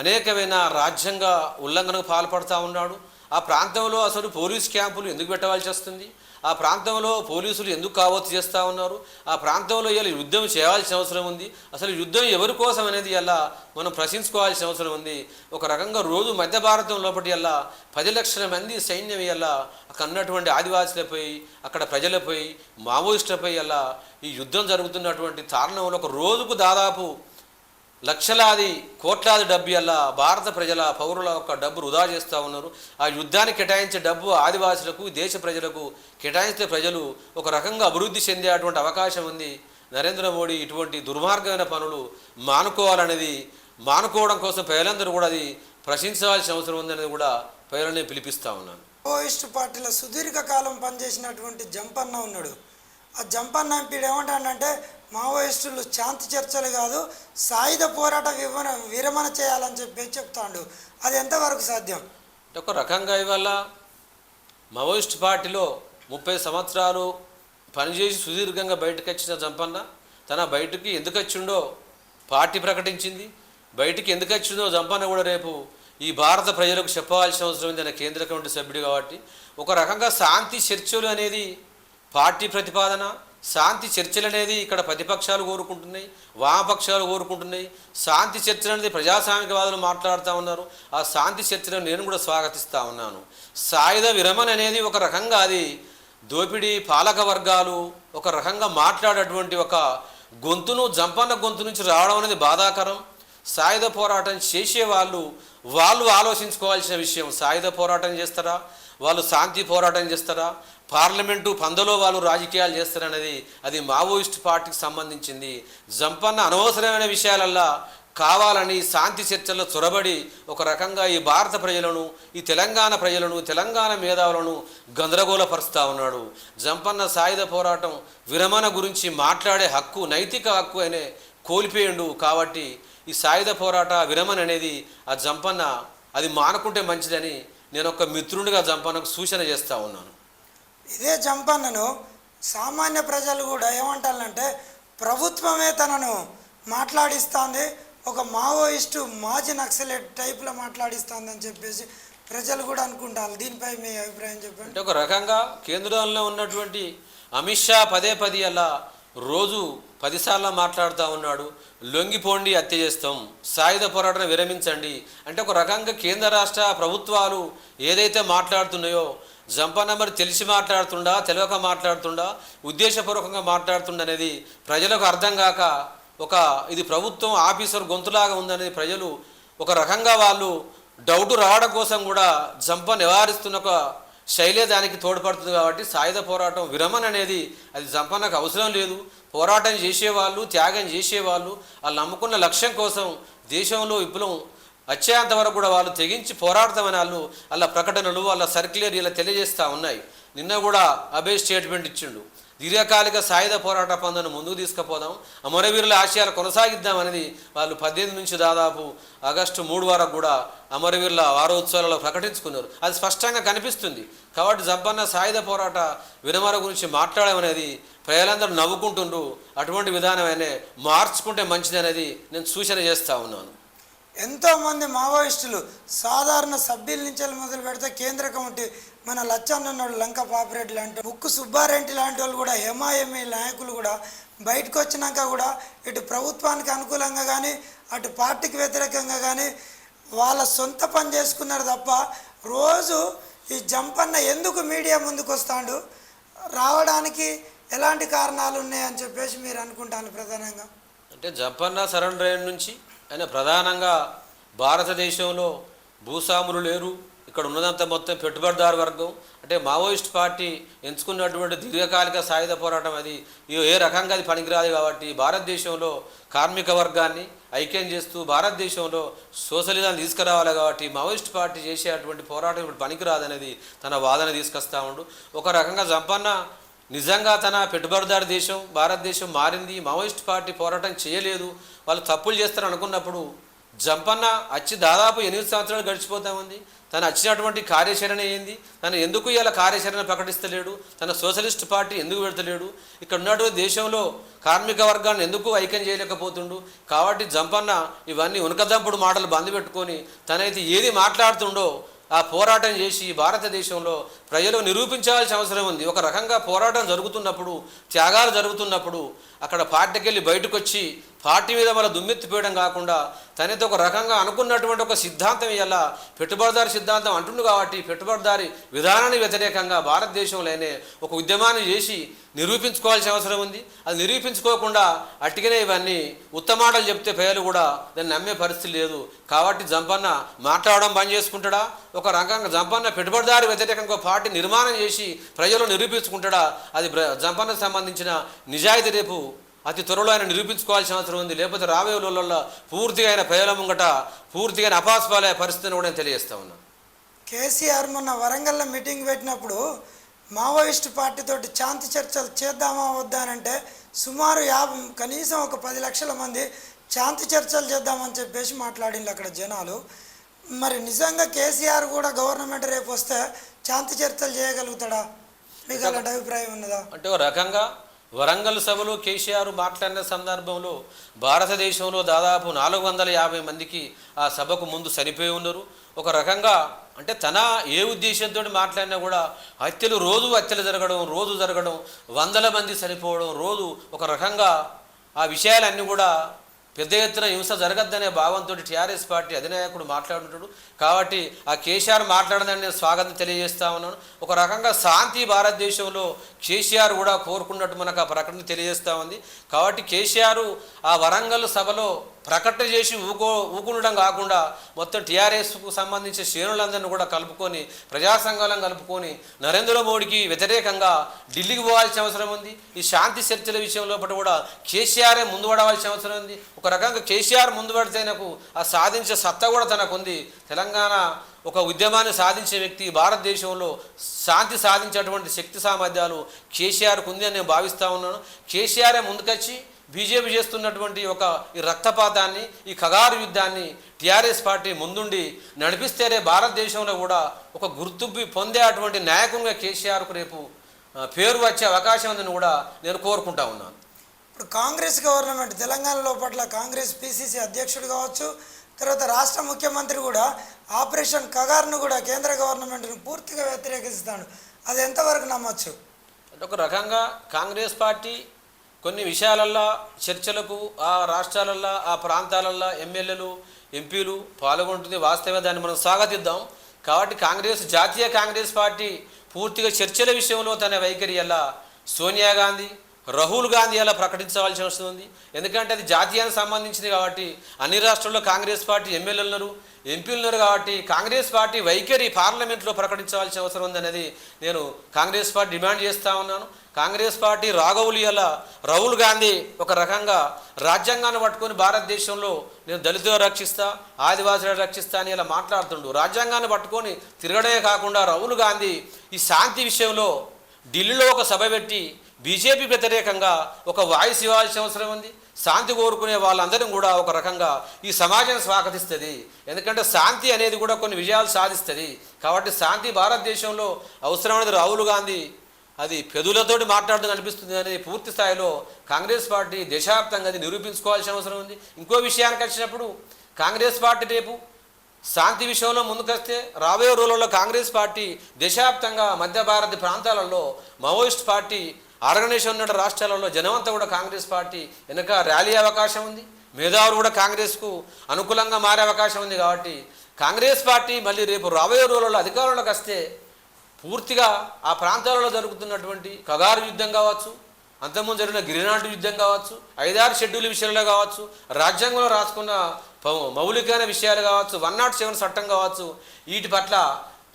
అనేకమైన రాజ్యాంగ ఉల్లంఘనకు పాల్పడుతూ ఉన్నాడు. ఆ ప్రాంతంలో అసలు పోలీస్ క్యాంపులు ఎందుకు పెట్టవలసి వస్తుంది? ఆ ప్రాంతంలో పోలీసులు ఎందుకు కావత్తు చేస్తూ ఉన్నారు? ఆ ప్రాంతంలో ఇలా యుద్ధం చేయాల్సిన అవసరం ఉంది. అసలు యుద్ధం ఎవరి కోసం అనేది ఇలా మనం ప్రశ్నించుకోవాల్సిన అవసరం ఉంది. ఒక రకంగా రోజు మధ్య భారతం లోపటి ఇలా 10 లక్షల మంది సైన్యం ఇలా అక్కడ ఉన్నటువంటి ఆదివాసులపై, అక్కడ ప్రజలపై, మావోయిస్టులపై ఇలా ఈ యుద్ధం జరుగుతున్నటువంటి కారణంలో ఒక రోజుకు దాదాపు లక్షలాది కోట్లాది డబ్బు అలా భారత ప్రజల పౌరుల యొక్క డబ్బు వృధా చేస్తూ ఉన్నారు. ఆ యుద్ధానికి కేటాయించే డబ్బు ఆదివాసులకు, దేశ ప్రజలకు కేటాయిస్తే ప్రజలు ఒక రకంగా అభివృద్ధి చెందేటువంటి అవకాశం ఉంది. నరేంద్ర మోడీ ఇటువంటి దుర్మార్గమైన పనులు మానుకోవడం కోసం ప్రజలందరూ కూడా అది ప్రశ్నించవలసిన అవసరం ఉందనేది కూడా ప్రజలని పిలిపిస్తూ ఉన్నాను. మావోయిస్టు పార్టీలో సుదీర్ఘకాలం పనిచేసినటువంటి జంపన్న ఉన్నాడు. ఆ జంపన్న ఎంపీడు ఏమంటాడంటే మావోయిస్టులు శాంతి చర్చలు కాదు, సాయుధ పోరాట విరమణ చేయాలని చెప్పి చెప్తాడు. అది ఎంతవరకు సాధ్యం? ఒక రకంగా ఇవాళ మావోయిస్ట్ పార్టీలో 30 సంవత్సరాలు పనిచేసి సుదీర్ఘంగా బయటకు వచ్చిన జంపన్న తన బయటికి ఎందుకు వచ్చిండో పార్టీ ప్రకటించింది. బయటికి ఎందుకు వచ్చిందో జంపన్న కూడా రేపు ఈ భారత ప్రజలకు చెప్పవలసిన అవసరం ఉంది. ఆయన కేంద్ర కమిటీ సభ్యుడు కాబట్టి ఒక రకంగా శాంతి చర్చలు అనేది పార్టీ ప్రతిపాదన. శాంతి చర్చలు అనేది ఇక్కడ ప్రతిపక్షాలు కోరుకుంటున్నాయి, వామపక్షాలు కోరుకుంటున్నాయి. శాంతి చర్చలు అనేది ప్రజాస్వామికవాదులు మాట్లాడుతూ ఉన్నారు. ఆ శాంతి చర్చలను నేను కూడా స్వాగతిస్తూ ఉన్నాను. సాయుధ విరమణ అనేది ఒక రకంగా అది దోపిడీ పాలక వర్గాలు ఒక రకంగా మాట్లాడేటువంటి ఒక గొంతును జంపన్న గొంతు నుంచి రావడం అనేది బాధాకరం. సాయుధ పోరాటం చేసే వాళ్ళు ఆలోచించుకోవాల్సిన విషయం. సాయుధ పోరాటం చేస్తారా, వాళ్ళు శాంతి పోరాటం చేస్తారా, పార్లమెంటు పందలో వాళ్ళు రాజకీయాలు చేస్తారనేది అది మావోయిస్ట్ పార్టీకి సంబంధించింది. జంపన్న అనవసరమైన విషయాలల్లా కావాలని శాంతి చర్చల్లో చొరబడి ఒక రకంగా ఈ భారత ప్రజలను, ఈ తెలంగాణ ప్రజలను, తెలంగాణ మేధావులను గందరగోళపరుస్తూ ఉన్నాడు. జంపన్న సాయుధ పోరాటం విరమణ గురించి మాట్లాడే హక్కు, నైతిక హక్కు అనే కోల్పోయిండు. కాబట్టి ఈ సాయుధ పోరాట విరమణ అనేది ఆ జంపన్న అది మానుకుంటే మంచిదని నేను ఒక మిత్రుడిగా జంపన్నకు సూచన చేస్తూ ఉన్నాను. ఇదే జంపన్నను సామాన్య ప్రజలు కూడా ఏమంటారంటే ప్రభుత్వమే తనను మాట్లాడిస్తుంది, ఒక మావోయిస్టు మాజీ నక్సలైట్ టైప్లో మాట్లాడిస్తుందని చెప్పేసి ప్రజలు కూడా అనుకుంటారు. దీనిపై మీ అభిప్రాయం చెప్పండి. అంటే ఒక రకంగా కేంద్రంలో ఉన్నటువంటి అమిత్ షా పదే అలా రోజు 10 సార్లు మాట్లాడుతూ ఉన్నాడు. లొంగిపోండి, హత్య చేస్తాం, సాయుధ పోరాటం విరమించండి అంటే ఒక రకంగా కేంద్ర రాష్ట్ర ప్రభుత్వాలు ఏదైతే మాట్లాడుతున్నాయో జంపన్న మరి తెలిసి మాట్లాడుతుండా, తెలియక మాట్లాడుతుండా, ఉద్దేశపూర్వకంగా మాట్లాడుతుండ అనేది ప్రజలకు అర్థం కాక ఇది ప్రభుత్వం ఆఫీసర్ గొంతులాగా ఉందనేది ప్రజలు ఒక రకంగా వాళ్ళు డౌట్ రావడం కోసం కూడా జంప నివారిస్తున్న ఒక శైలే దానికి తోడ్పడుతుంది. కాబట్టి సాయుధ పోరాటం విరమణ అనేది అది జంపన్నకు అవసరం లేదు. పోరాటం చేసేవాళ్ళు, త్యాగం చేసేవాళ్ళు, వాళ్ళు నమ్ముకున్న లక్ష్యం కోసం దేశంలో విప్లవం వచ్చేంత వరకు కూడా వాళ్ళు తెగించి పోరాడతామని వాళ్ళ ప్రకటనలు, వాళ్ళ సర్క్యులర్ ఇలా తెలియజేస్తూ ఉన్నాయి. నిన్న కూడా అభయ్ స్టేట్మెంట్ ఇచ్చిండు. దీర్ఘకాలిక సాయుధ పోరాట పందును ముందుకు తీసుకుపోదాం, అమరవీరుల ఆశయాలు కొనసాగిద్దాం అనేది వాళ్ళు 18 నుంచి దాదాపు ఆగస్టు 3 వరకు కూడా అమరవీరుల వారోత్సవాలలో ప్రకటించుకున్నారు. అది స్పష్టంగా కనిపిస్తుంది. కాబట్టి జంపన్న సాయుధ పోరాట విరమణ గురించి మాట్లాడమనేది ప్రజలందరూ నవ్వుకుంటుండ్రు. అటువంటి విధానమైనా మార్చుకుంటే మంచిది అనేది నేను సూచన చేస్తూ ఉన్నాను. ఎంతోమంది మావోయిస్టులు సాధారణ సభ్యుల నుంచి మొదలు పెడితే కేంద్ర కమిటీ మన లచ్చన్నోడు, లంక పాపిరెడ్డి లాంటి, ముక్కు సుబ్బారెడ్డి లాంటి వాళ్ళు కూడా, ఎంఐఎంఐ నాయకులు కూడా బయటకు వచ్చినాక కూడా ఇటు ప్రభుత్వానికి అనుకూలంగా కానీ అటు పార్టీకి వ్యతిరేకంగా కానీ వాళ్ళ సొంత పని చేసుకున్నారు తప్ప రోజు ఈ జంపన్న ఎందుకు మీడియా ముందుకు వస్తాడు, రావడానికి ఎలాంటి కారణాలు ఉన్నాయని చెప్పేసి మీరు అనుకుంటాను. ప్రధానంగా అంటే జంపన్న సరెండర్ అయిన నుంచి ఆయన ప్రధానంగా భారతదేశంలో భూస్వాములు లేరు, ఇక్కడ ఉన్నదంతా మొత్తం పెట్టుబడిదారు వర్గం, అంటే మావోయిస్ట్ పార్టీ ఎంచుకున్నటువంటి దీర్ఘకాలిక సాయుధ పోరాటం అది ఏ రకంగా అది పనికిరాదు. కాబట్టి భారతదేశంలో కార్మిక వర్గాన్ని ఐక్యం చేస్తూ భారతదేశంలో సోషలిజాన్ని తీసుకురావాలి. కాబట్టి మావోయిస్ట్ పార్టీ చేసేటువంటి పోరాటం ఇప్పుడు పనికిరాదనేది తన వాదన తీసుకొస్తా ఉండు. ఒక రకంగా జంపన్న నిజంగా తన పెట్టుబడిదారు దేశం భారతదేశం మారింది, మావోయిస్ట్ పార్టీ పోరాటం చేయలేదు, వాళ్ళు తప్పులు చేస్తారు అనుకున్నప్పుడు జంపన్న వచ్చి దాదాపు 8 సంవత్సరాలు గడిచిపోతా ఉంది. తను వచ్చినటువంటి కార్యాచరణ ఏంది, తను ఎందుకు ఇలా కార్యాచరణ ప్రకటిస్తలేడు, తన సోషలిస్ట్ పార్టీ ఎందుకు పెడతలేడు, ఇక్కడ ఉన్నటువంటి దేశంలో కార్మిక వర్గాన్ని ఎందుకు ఐక్యం చేయలేకపోతుండు. కాబట్టి జంపన్న ఇవన్నీ ఉనకదంపుడు మాటలు బంద్ పెట్టుకొని తనైతే ఏది మాట్లాడుతుండో ఆ పోరాటం చేసి భారతదేశంలో ప్రజలు నిరూపించాల్సిన అవసరం ఉంది. ఒక రకంగా పోరాటం జరుగుతున్నప్పుడు, త్యాగాలు జరుగుతున్నప్పుడు అక్కడ పార్టీకి వెళ్ళి బయటకు వచ్చి పార్టీ మీద మన దుమ్మెత్తిపోయడం కాకుండా తనైతే ఒక రకంగా అనుకున్నటువంటి ఒక సిద్ధాంతం ఇలా పెట్టుబడిదారి సిద్ధాంతం అంటుండు. కాబట్టి పెట్టుబడిదారి విధానానికి వ్యతిరేకంగా భారతదేశంలోనే ఒక ఉద్యమాన్ని చేసి నిరూపించుకోవాల్సిన అవసరం ఉంది. అది నిరూపించుకోకుండా అట్టిగానే ఇవన్నీ ఉత్తమాటలు చెప్తే ప్రజలు కూడా దాన్ని నమ్మే పరిస్థితి లేదు. కాబట్టి జంపన్న మాట్లాడడం బంద్ చేసుకుంటాడా, ఒక రకంగా జంపన్న పెట్టుబడిదారి వ్యతిరేకంగా పార్టీ నిర్మాణం చేసి ప్రజలు నిరూపించుకుంటాడా, అది జంపన్నకు సంబంధించిన నిజాయితీ రేపు అతి త్వరలో ఆయన నిరూపించుకోవాల్సిన అవసరం ఉంది. లేకపోతే రాబోయే రోజుల్లో పూర్తిగా ఆయన ప్రజల ముంగట పూర్తిగా అపాస్పాలే పరిస్థితిని కూడా నేను తెలియజేస్తా ఉన్నాను. కేసీఆర్ మొన్న వరంగల్లో మీటింగ్ పెట్టినప్పుడు మావోయిస్టు పార్టీతోటి శాంతి చర్చలు చేద్దామా వద్దా అని అంటే సుమారు కనీసం ఒక 10 లక్షల మంది శాంతి చర్చలు చేద్దామని చెప్పేసి మాట్లాడింది అక్కడ జనాలు. మరి నిజంగా కేసీఆర్ కూడా గవర్నమెంట్ రేపు వస్తే శాంతి చర్చలు చేయగలుగుతాడా? మీకు అలాంటి అభిప్రాయం ఉన్నదా? అంటే ఒక రకంగా వరంగల్ సభలో కేసీఆర్ మాట్లాడిన సందర్భంలో భారతదేశంలో దాదాపు 450 మందికి ఆ సభకు ముందు చనిపోయి ఉన్నారు. ఒక రకంగా అంటే తన ఏ ఉద్దేశంతో మాట్లాడినా కూడా రోజు హత్యలు జరగడం, వందల మంది చనిపోవడం, రోజు ఒక రకంగా ఆ విషయాలన్నీ కూడా పెద్ద ఎత్తున హింస జరగద్దనే భావంతో టీఆర్ఎస్ పార్టీ అధినాయకుడు మాట్లాడుంటాడు. కాబట్టి ఆ కేసీఆర్ మాట్లాడదని నేను స్వాగతం తెలియజేస్తా ఉన్నాను. ఒక రకంగా శాంతి భారతదేశంలో కేసీఆర్ కూడా కోరుకున్నట్టు మనకు ఆ ప్రకటన తెలియజేస్తూ ఉంది. కాబట్టి కేసీఆర్ ఆ వరంగల్ సభలో ప్రకటన చేసి ఊకుండడం కాకుండా మొత్తం టీఆర్ఎస్కు సంబంధించిన శ్రేణులందరినీ కూడా కలుపుకొని, ప్రజా సంఘాలను కలుపుకొని నరేంద్ర మోడీకి వ్యతిరేకంగా ఢిల్లీకి పోవాల్సిన అవసరం ఉంది. ఈ శాంతి చర్చల విషయంలో కూడా కేసీఆరే ముందు పడవలసిన అవసరం ఉంది. ఒక రకంగా కేసీఆర్ ముందు పడితే నాకు ఆ సాధించే సత్తా కూడా తనకుంది. తెలంగాణ ఒక ఉద్యమాన్ని సాధించే వ్యక్తి, భారతదేశంలో శాంతి సాధించేటువంటి శక్తి సామర్థ్యాలు కేసీఆర్కు ఉంది అని నేను భావిస్తూ ఉన్నాను. కేసీఆరే ముందుకొచ్చి బీజేపీ చేస్తున్నటువంటి ఈ రక్తపాతాన్ని, ఈ ఖగారు యుద్ధాన్ని టీఆర్ఎస్ పార్టీ ముందుండి నడిపిస్తేనే భారతదేశంలో కూడా ఒక గుర్తింపు పొందే అటువంటి నాయకునిగా కేసీఆర్కు రేపు పేరు వచ్చే అవకాశం ఉందని కూడా నేను కోరుకుంటా ఉన్నాను. ఇప్పుడు కాంగ్రెస్ గవర్నమెంట్ తెలంగాణ లోపల కాంగ్రెస్ పిసిసి అధ్యక్షుడు కావచ్చు, తర్వాత రాష్ట్ర ముఖ్యమంత్రి కూడా ఆపరేషన్ కగార్ను కూడా కేంద్ర గవర్నమెంట్ను పూర్తిగా వ్యతిరేకిస్తాడు. అది ఎంతవరకు నమ్మచ్చు? అంటే ఒక రకంగా కాంగ్రెస్ పార్టీ కొన్ని విషయాలల్లో చర్చలకు ఆ రాష్ట్రాలల్లో ఆ ప్రాంతాలల్లో ఎమ్మెల్యేలు ఎంపీలు పాల్గొంటుంది. వాస్తవమే, దాన్ని మనం స్వాగతిద్దాం. కాబట్టి జాతీయ కాంగ్రెస్ పార్టీ పూర్తిగా చర్చల విషయంలో తన వైఖరి ఎలా సోనియా గాంధీ, రాహుల్ గాంధీ అలా ప్రకటించవలసి వస్తుంది. ఎందుకంటే అది జాతీయానికి సంబంధించింది కాబట్టి అన్ని రాష్ట్రాల్లో కాంగ్రెస్ పార్టీ ఎమ్మెల్యేలు ఉన్నారు, ఎంపీలు ఉన్నారు. కాబట్టి కాంగ్రెస్ పార్టీ వైఖరి పార్లమెంట్లో ప్రకటించవలసిన అవసరం ఉందనేది నేను కాంగ్రెస్ పార్టీ డిమాండ్ చేస్తూ ఉన్నాను. కాంగ్రెస్ పార్టీ రాహుల్ గాంధీ ఒక రకంగా రాజ్యాంగాన్ని పట్టుకొని భారతదేశంలో నేను దళితులను రక్షిస్తా, ఆదివాసులను రక్షిస్తా అని ఇలా మాట్లాడుతుండు. రాజ్యాంగాన్ని పట్టుకొని తిరగడమే కాకుండా రాహుల్ గాంధీ ఈ శాంతి విషయంలో ఢిల్లీలో ఒక సభ పెట్టి బీజేపీ వ్యతిరేకంగా ఒక వాయిస్ ఇవ్వాల్సిన అవసరం ఉంది. శాంతి కోరుకునే వాళ్ళందరం కూడా ఒక రకంగా ఈ సమాజం స్వాగతిస్తుంది. ఎందుకంటే శాంతి అనేది కూడా కొన్ని విజయాలు సాధిస్తుంది. కాబట్టి శాంతి భారతదేశంలో అవసరమైనది. రాహుల్ గాంధీ అది పెదులతోటి మాట్లాడుతూ అనిపిస్తుంది అనేది పూర్తి స్థాయిలో కాంగ్రెస్ పార్టీ దేశవ్యాప్తంగా అది నిరూపించుకోవాల్సిన అవసరం ఉంది. ఇంకో విషయానికి వచ్చినప్పుడు కాంగ్రెస్ పార్టీ రేపు శాంతి విషయంలో ముందుకొస్తే రాబోయే రోజుల్లో కాంగ్రెస్ పార్టీ దేశవ్యాప్తంగా మధ్య భారత ప్రాంతాలలో మావోయిస్ట్ పార్టీ ఆర్గనైజేషన్ ఉన్న రాష్ట్రాలలో జనమంతా కూడా కాంగ్రెస్ పార్టీ వెనక ర్యాలీ అవకాశం ఉంది. మేధావులు కూడా కాంగ్రెస్కు అనుకూలంగా మారే అవకాశం ఉంది. కాబట్టి కాంగ్రెస్ పార్టీ మళ్ళీ రేపు రాబోయే రోజుల్లో అధికారంలోకి వస్తే పూర్తిగా ఆ ప్రాంతాలలో జరుగుతున్నటువంటి కగారు యుద్ధం కావచ్చు, అంతకుముందు జరిగిన గిరినాటు యుద్ధం కావచ్చు, 5-6 షెడ్యూల్ విషయంలో కావచ్చు, రాజ్యాంగంలో రాసుకున్న మౌలికమైన విషయాలు కావచ్చు, 107 చట్టం కావచ్చు, వీటి పట్ల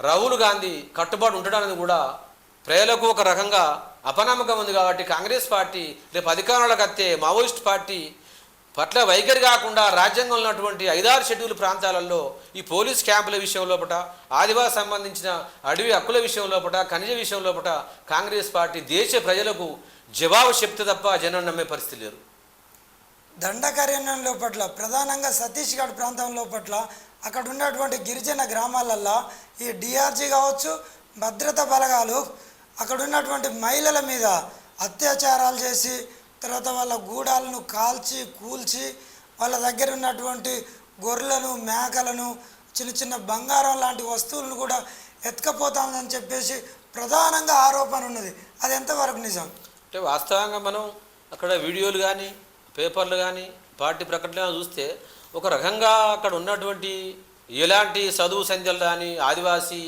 రాహుల్ గాంధీ కట్టుబాటు ఉండడానికి కూడా ప్రజలకు ఒక రకంగా అపనమ్మకం ఉంది. కాబట్టి కాంగ్రెస్ పార్టీ రేపు అధికారంలోకి వస్తే మావోయిస్ట్ పార్టీ పట్ల వైఖరి కాకుండా రాజ్యాంగంలో ఉన్నటువంటి 5-6 షెడ్యూల్ ప్రాంతాలలో ఈ పోలీస్ క్యాంపుల విషయం లోపల, ఆదివాసి సంబంధించిన అడవి హక్కుల విషయం లోపల, ఖనిజ విషయం లోపల కాంగ్రెస్ పార్టీ దేశ ప్రజలకు జవాబు చెప్తే తప్ప జనం నమ్మే పరిస్థితి లేదు. దండకారణ్యం లోపల ప్రధానంగా సతీష్గఢ్ ప్రాంతం లోపల అక్కడ ఉన్నటువంటి గిరిజన గ్రామాలల్లో ఈ డిఆర్జీ కావచ్చు, భద్రతా బలగాలు అక్కడ ఉన్నటువంటి మహిళల మీద అత్యాచారాలు చేసి తర్వాత వాళ్ళ గూడాలను కాల్చి కూల్చి వాళ్ళ దగ్గర ఉన్నటువంటి గొర్రెలను, మేకలను, చిన్న చిన్న బంగారం లాంటి వస్తువులను కూడా ఎత్తుకపోతామని చెప్పేసి ప్రధానంగా ఆరోపణ ఉన్నది. అది ఎంతవరకు నిజం? అంటే వాస్తవంగా మనం అక్కడ వీడియోలు కానీ పేపర్లు కానీ పార్టీ ప్రకటనలు చూస్తే ఒక రకంగా అక్కడ ఉన్నటువంటి ఎలాంటి చదువు సంధ్యలు కానీ ఆదివాసీ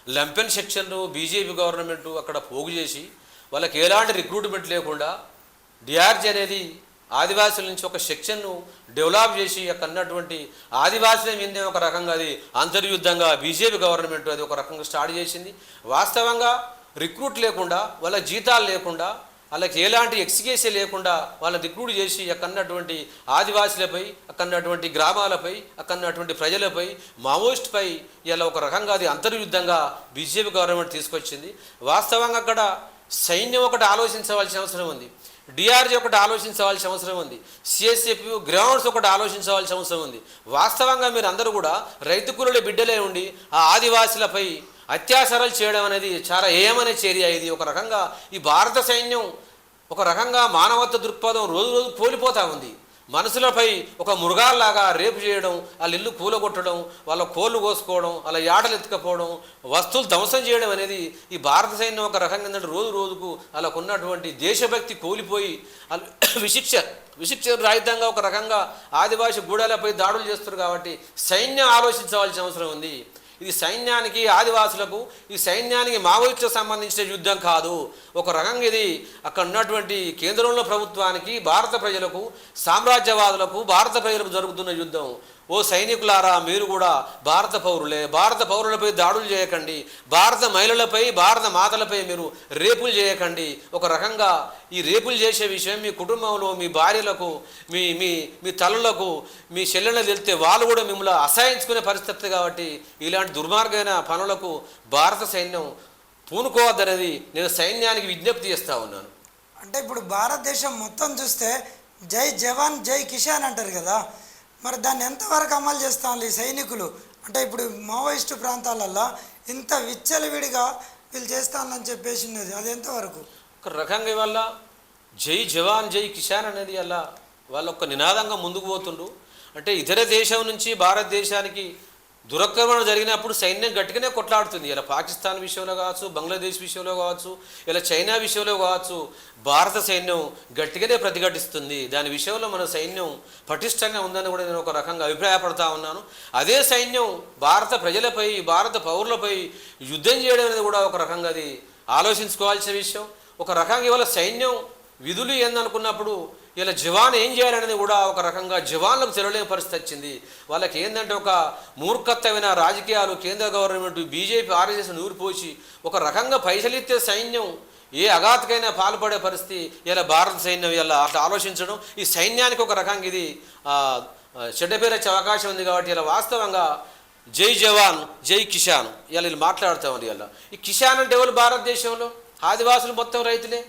లంపెన్ సెక్షన్లు బీజేపీ గవర్నమెంట్ అక్కడ పోగు చేసి వాళ్ళకి ఎలాంటి రిక్రూట్మెంట్ లేకుండా డిఆర్జీ అనేది ఆదివాసుల నుంచి ఒక సెక్షన్ను డెవలప్ చేసి అక్కడ ఉన్నటువంటి ఆదివాసుల మీదే ఒక రకంగా అది అంతర్యుద్ధంగా బీజేపీ గవర్నమెంట్ అది ఒక రకంగా స్టార్ట్ చేసింది. వాస్తవంగా రిక్రూట్ లేకుండా, వాళ్ళ జీతాలు లేకుండా, వాళ్ళకి ఎలాంటి ఎక్స్కేసీ లేకుండా వాళ్ళని రిక్రూట్ చేసి అక్కడ ఉన్నటువంటి ఆదివాసులపై, అక్కడ ఉన్నటువంటి గ్రామాలపై, అక్కడ ఉన్నటువంటి ప్రజలపై, మావోయిస్ట్పై ఇలా ఒక రకంగా అది అంతర్యుద్ధంగా బీజేపీ గవర్నమెంట్ తీసుకొచ్చింది. వాస్తవంగా అక్కడ సైన్యం ఒకటి ఆలోచించవలసిన అవసరం ఉంది, డిఆర్జీ ఒకటి ఆలోచించవలసిన అవసరం ఉంది, సిఎస్ఎఫ్ గ్రౌండ్స్ ఒకటి ఆలోచించవలసిన అవసరం ఉంది. వాస్తవంగా మీరు అందరూ కూడా రైతు కూలీల బిడ్డలే ఉండి ఆ ఆదివాసులపై అత్యాచారాలు చేయడం అనేది చాలా ఏమనే చర్య. ఇది ఒక రకంగా ఈ భారత సైన్యం ఒక రకంగా మానవత్వ దృక్పథం రోజు రోజు కోల్పోతూ ఉంది. మనుషులపై ఒక మృగాల్లాగా రేపు చేయడం, వాళ్ళ ఇల్లు కూలగొట్టడం, వాళ్ళ కోళ్ళు కోసుకోవడం, వాళ్ళ యాడలు ఎత్తుకపోవడం, వస్తువులు ధ్వంసం చేయడం అనేది ఈ భారత సైన్యం ఒక రకంగా ఏంటంటే రోజు రోజుకు వాళ్ళకు ఉన్నటువంటి దేశభక్తి కోల్పోయి విశిక్ష రాహితంగా ఒక రకంగా ఆదివాసి గూడాలపై దాడులు చేస్తారు. కాబట్టి సైన్యం ఆలోచించవలసిన అవసరం ఉంది. ఇది సైన్యానికి ఆదివాసులకు, ఈ సైన్యానికి మావోయిస్టులకు సంబంధించిన యుద్ధం కాదు. ఒక రకంగా ఇది అక్కడ ఉన్నటువంటి కేంద్రంలో ప్రభుత్వానికి, భారత ప్రజలకు, సామ్రాజ్యవాదులకు, భారత ప్రజలకు జరుగుతున్న యుద్ధం. ఓ సైనికులారా, మీరు కూడా భారత పౌరులే. భారత పౌరులపై దాడులు చేయకండి, భారత మహిళలపై, భారత మాతలపై మీరు రేపులు చేయకండి. ఒక రకంగా ఈ రేపులు చేసే విషయం మీ కుటుంబంలో మీ భార్యలకు, మీ మీ మీ తల్లులకు, మీ చెల్లెళ్ళకు వెళ్తే వాళ్ళు కూడా మిమ్మల్ని అసహించుకునే పరిస్థితి. కాబట్టి ఇలాంటి దుర్మార్గమైన పనులకు భారత సైన్యం పూనుకోవద్దనేది నేను సైన్యానికి విజ్ఞప్తి చేస్తూ ఉన్నాను. అంటే ఇప్పుడు భారతదేశం మొత్తం చూస్తే జై జవాన్ జై కిసాన్ అంటారు కదా, మరి దాన్ని ఎంతవరకు అమలు చేస్తాను ఈ సైనికులు? అంటే ఇప్పుడు మావోయిస్టు ప్రాంతాలల్లో ఇంత విచ్చలవిడిగా వీళ్ళు చేస్తానని చెప్పేసి ఉన్నది, అది ఎంతవరకు? ఒక రకంగా వల్ల జై జవాన్ జై కిసాన్ అనేది అలా వాళ్ళ ఒక నినాదంగా ముందుకు పోతుండ్రు. అంటే ఇతర దేశం నుంచి భారతదేశానికి దురక్రమణ జరిగినప్పుడు సైన్యం గట్టిగానే కొట్లాడుతుంది. ఇలా పాకిస్తాన్ విషయంలో కావచ్చు, బంగ్లాదేశ్ విషయంలో కావచ్చు, ఇలా చైనా విషయంలో కావచ్చు, భారత సైన్యం గట్టిగానే ప్రతిఘటిస్తుంది. దాని విషయంలో మన సైన్యం పటిష్టంగా ఉందని కూడా నేను ఒక రకంగా అభిప్రాయపడతా ఉన్నాను. అదే సైన్యం భారత ప్రజలపై, భారత పౌరులపై యుద్ధం చేయడం అనేది కూడా ఒక రకంగా అది ఆలోచించుకోవాల్సిన విషయం. ఒక రకంగా ఇవాళ సైన్యం విధులు ఏందనుకున్నప్పుడు ఇలా జవాన్ ఏం చేయాలనేది కూడా ఒక రకంగా జవాన్లకు తెలియలేని పరిస్థితి వచ్చింది. వాళ్ళకి ఏంటంటే ఒక మూర్ఖత్వమైన రాజకీయాలు, కేంద్ర గవర్నమెంట్, బీజేపీ, ఆర్ఎస్ఎస్ నూరిపోసి ఒక రకంగా పైసలిచ్చే సైన్యం ఏ అఘాతకైనా పాల్పడే పరిస్థితి ఇలా భారత సైన్యం ఇలా అట్లా ఆలోచించడం, ఈ సైన్యానికి ఒక రకంగా ఇది చెడ్డ పేరు వచ్చే అవకాశం ఉంది. కాబట్టి ఇలా వాస్తవంగా జై జవాన్ జై కిసాన్ ఇలా వీళ్ళు మాట్లాడుతామని. ఇలా ఈ కిసాన్ అంటే ఎవరు? భారతదేశంలో ఆదివాసులు మొత్తం రైతులే,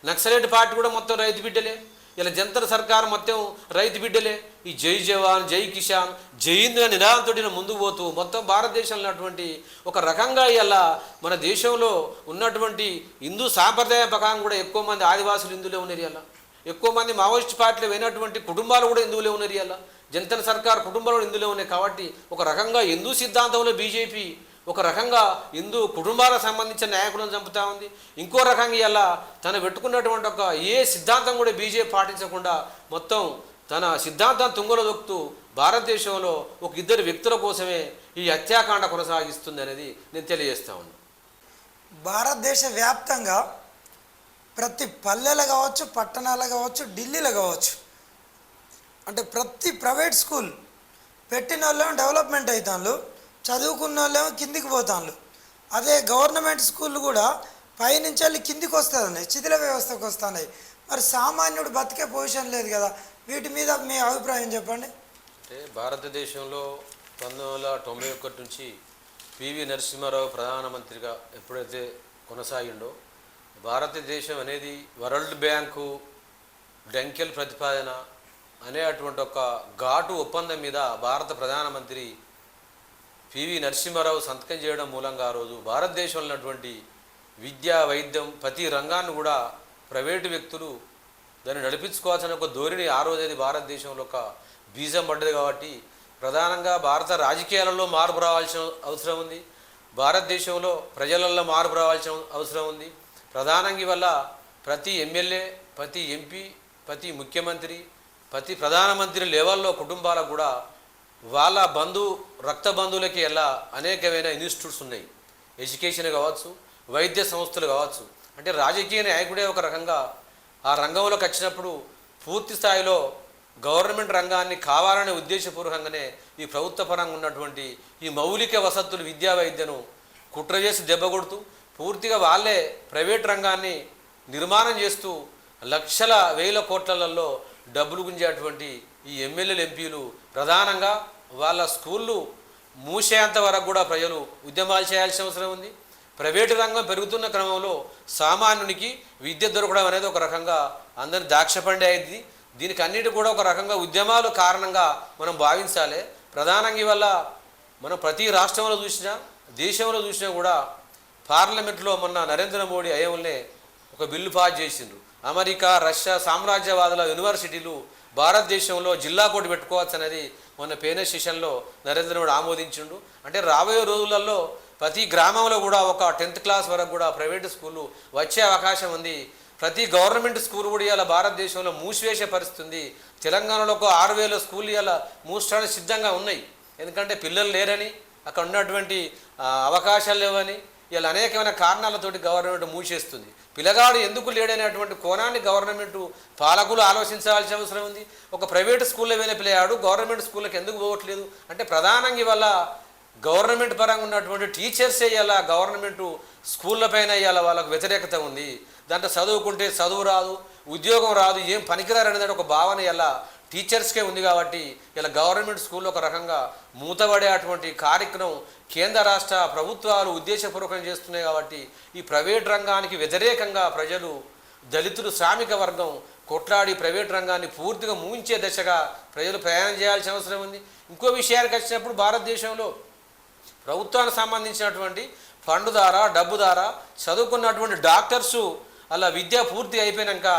నక్సలైట్ పార్టీ కూడా మొత్తం రైతు బిడ్డలే, ఇలా జంతర్ సర్కార్ మొత్తం రైతు బిడ్డలే. ఈ జై జవాన్ జై కిసాన్ జై హింద్ అనే నినాదంతో ముందుకు పోతూ మొత్తం భారతదేశంలో ఉన్నటువంటి ఒక రకంగా ఇలా మన దేశంలో ఉన్నటువంటి హిందూ సాంప్రదాయ ప్రకారం కూడా ఎక్కువ మంది ఆదివాసులు హిందువులే ఉన్నారు. ఇలా ఎక్కువ మంది మావోయిస్ట్ పార్టీలో పోయినటువంటి కుటుంబాలు కూడా హిందువులే ఉన్నారు. ఇలా జంతర్ సర్కార్ కుటుంబాలు కూడా హిందువులే ఉన్నాయి. కాబట్టి ఒక రకంగా హిందూ సిద్ధాంతంలో బీజేపీ ఒక రకంగా హిందూ కుటుంబాలకు సంబంధించిన నాయకులను చంపుతా ఉంది. ఇంకో రకంగా ఇలా తను పెట్టుకున్నటువంటి ఒక ఏ సిద్ధాంతం కూడా బీజేపీ పాటించకుండా మొత్తం తన సిద్ధాంతం తుంగలో దొక్కుతూ భారతదేశంలో ఒక ఇద్దరు వ్యక్తుల కోసమే ఈ హత్యాకాండ కొనసాగిస్తుంది అనేది నేను తెలియజేస్తా ఉన్నాను. భారతదేశ వ్యాప్తంగా ప్రతి పల్లెలు కావచ్చు, పట్టణాలు కావచ్చు, ఢిల్లీలో కావచ్చు, అంటే ప్రతి ప్రైవేట్ స్కూల్ పెట్టిన వాళ్ళేమో డెవలప్మెంట్ అవుతాను, చదువుకున్న వాళ్ళేమో కిందికి పోతాను. అదే గవర్నమెంట్ స్కూళ్ళు కూడా పైనుంచి వెళ్ళి కిందికి వస్తుంది, శిథిల వ్యవస్థకు వస్తున్నాయి. మరి సామాన్యుడు బతికే పొజిషన్ లేదు కదా. వీటి మీద మీ అభిప్రాయం చెప్పండి. అంటే భారతదేశంలో 1991 నుంచి పివి నరసింహారావు ప్రధానమంత్రిగా ఎప్పుడైతే కొనసాగిండో, భారతదేశం అనేది వరల్డ్ బ్యాంకు డంకెల్ ప్రతిపాదన అనే అటువంటి ఒక ఘాటు ఒప్పందం మీద భారత ప్రధానమంత్రి పివి నరసింహారావు సంతకం చేయడం మూలంగా ఆ రోజు భారతదేశంలో ఉన్నటువంటి విద్య, వైద్యం, ప్రతి రంగాన్ని కూడా ప్రైవేటు వ్యక్తులు దాన్ని నడిపించుకోవాల్సిన ఒక ధోరణి ఆ రోజు అది భారతదేశంలో ఒక బీజం పడ్డది. కాబట్టి ప్రధానంగా భారత రాజకీయాలలో మార్పు రావాల్సిన అవసరం ఉంది, భారతదేశంలో ప్రజలలో మార్పు రావాల్సిన అవసరం ఉంది. ప్రధానంగా వల్ల ప్రతి ఎమ్మెల్యే, ప్రతి ఎంపీ, ప్రతి ముఖ్యమంత్రి, ప్రతి ప్రధానమంత్రి లెవెల్లో కుటుంబాలకు కూడా వాళ్ళ రక్త బంధువులకి ఎలా అనేకమైన ఇన్స్టిట్యూట్స్ ఉన్నాయి. ఎడ్యుకేషన్ కావచ్చు, వైద్య సంస్థలు కావచ్చు. అంటే రాజకీయ నాయకుడే ఒక రకంగా ఆ రంగంలోకి వచ్చినప్పుడు పూర్తి స్థాయిలో గవర్నమెంట్ రంగాన్ని కావాలనే ఉద్దేశపూర్వకంగానే ఈ ప్రభుత్వ పరంగా ఉన్నటువంటి ఈ మౌలిక వసతులు, విద్యా వైద్యను కుట్ర చేసి దెబ్బ కొడుతూ పూర్తిగా వాళ్ళే ప్రైవేట్ రంగాన్ని నిర్మాణం చేస్తూ లక్షల వేల కోట్లలో డబ్బులు గుంజేటువంటి ఈ ఎమ్మెల్యేలు, ఎంపీలు ప్రధానంగా వాళ్ళ స్కూళ్ళు మూసేంత వరకు కూడా ప్రజలు ఉద్యమాలు చేయాల్సిన అవసరం ఉంది. ప్రైవేటు రంగం పెరుగుతున్న క్రమంలో సామాన్యునికి విద్య దొరకడం అనేది ఒక రకంగా అందరిని దాక్షపండి అయింది. దీనికి అన్నిటి కూడా ఒక రకంగా ఉద్యమాలు కారణంగా మనం భావించాలి. ప్రధానంగా వల్ల మనం ప్రతి రాష్ట్రంలో చూసినా, దేశంలో చూసినా కూడా పార్లమెంట్లో మొన్న నరేంద్ర మోడీ హయాంలోనే ఒక బిల్లు పాస్ చేసిండ్రు. అమెరికా, రష్యా సామ్రాజ్యవాదుల యూనివర్సిటీలు భారతదేశంలో జిల్లా కోటి పెట్టుకోవచ్చు అనేది మొన్న పేనే సెషన్లో నరేంద్ర మోడీ ఆమోదించిండు. అంటే రాబోయే రోజులలో ప్రతి గ్రామంలో కూడా ఒక 10th క్లాస్ వరకు కూడా ప్రైవేటు స్కూళ్ళు వచ్చే అవకాశం ఉంది. ప్రతి గవర్నమెంట్ స్కూల్ కూడా ఇలా భారతదేశంలో మూసివేసే పరిస్థితి ఉంది. తెలంగాణలో ఒక 6,000 స్కూళ్ళు ఇలా మూసడానికి సిద్ధంగా ఉన్నాయి. ఎందుకంటే పిల్లలు లేరని, అక్కడ ఉన్నటువంటి అవకాశాలు లేవని, ఇలా అనేకమైన కారణాలతోటి గవర్నమెంట్ మూసేస్తుంది. పిల్లగాడు ఎందుకు లేడనేటువంటి కోణాన్ని గవర్నమెంటు పాలకులు ఆలోచించాల్సిన అవసరం ఉంది. ఒక ప్రైవేటు స్కూల్లో పోయిన పిల్లగాడు గవర్నమెంట్ స్కూళ్ళకి ఎందుకు పోవట్లేదు అంటే ప్రధానంగా ఇవాళ గవర్నమెంట్ పరంగా ఉన్నటువంటి టీచర్సే ఇలా గవర్నమెంటు స్కూళ్ళ పైన ఇవాళ వాళ్ళకు వ్యతిరేకత ఉంది. దాంట్లో చదువుకుంటే చదువు రాదు, ఉద్యోగం రాదు, ఏం పనికిరారు అనేది ఒక భావన ఇలా టీచర్స్కే ఉంది. కాబట్టి ఇలా గవర్నమెంట్ స్కూల్లో ఒక రకంగా మూతపడే అటువంటి కార్యక్రమం కేంద్ర రాష్ట్ర ప్రభుత్వాలు ఉద్దేశపూర్వకంగా చేస్తున్నాయి. కాబట్టి ఈ ప్రైవేట్ రంగానికి వ్యతిరేకంగా ప్రజలు, దళితులు, శ్రామిక వర్గం కొట్లాడి ప్రైవేట్ రంగాన్ని పూర్తిగా మూయించే దశగా ప్రజలు ప్రయాణం చేయాల్సిన అవసరం ఉంది. ఇంకో విషయానికి వచ్చినప్పుడు భారతదేశంలో ప్రభుత్వానికి సంబంధించినటువంటి ఫండ్ ద్వారా, డబ్బు ద్వారా చదువుకున్నటువంటి డాక్టర్సు అలా విద్య పూర్తి అయిపోయాక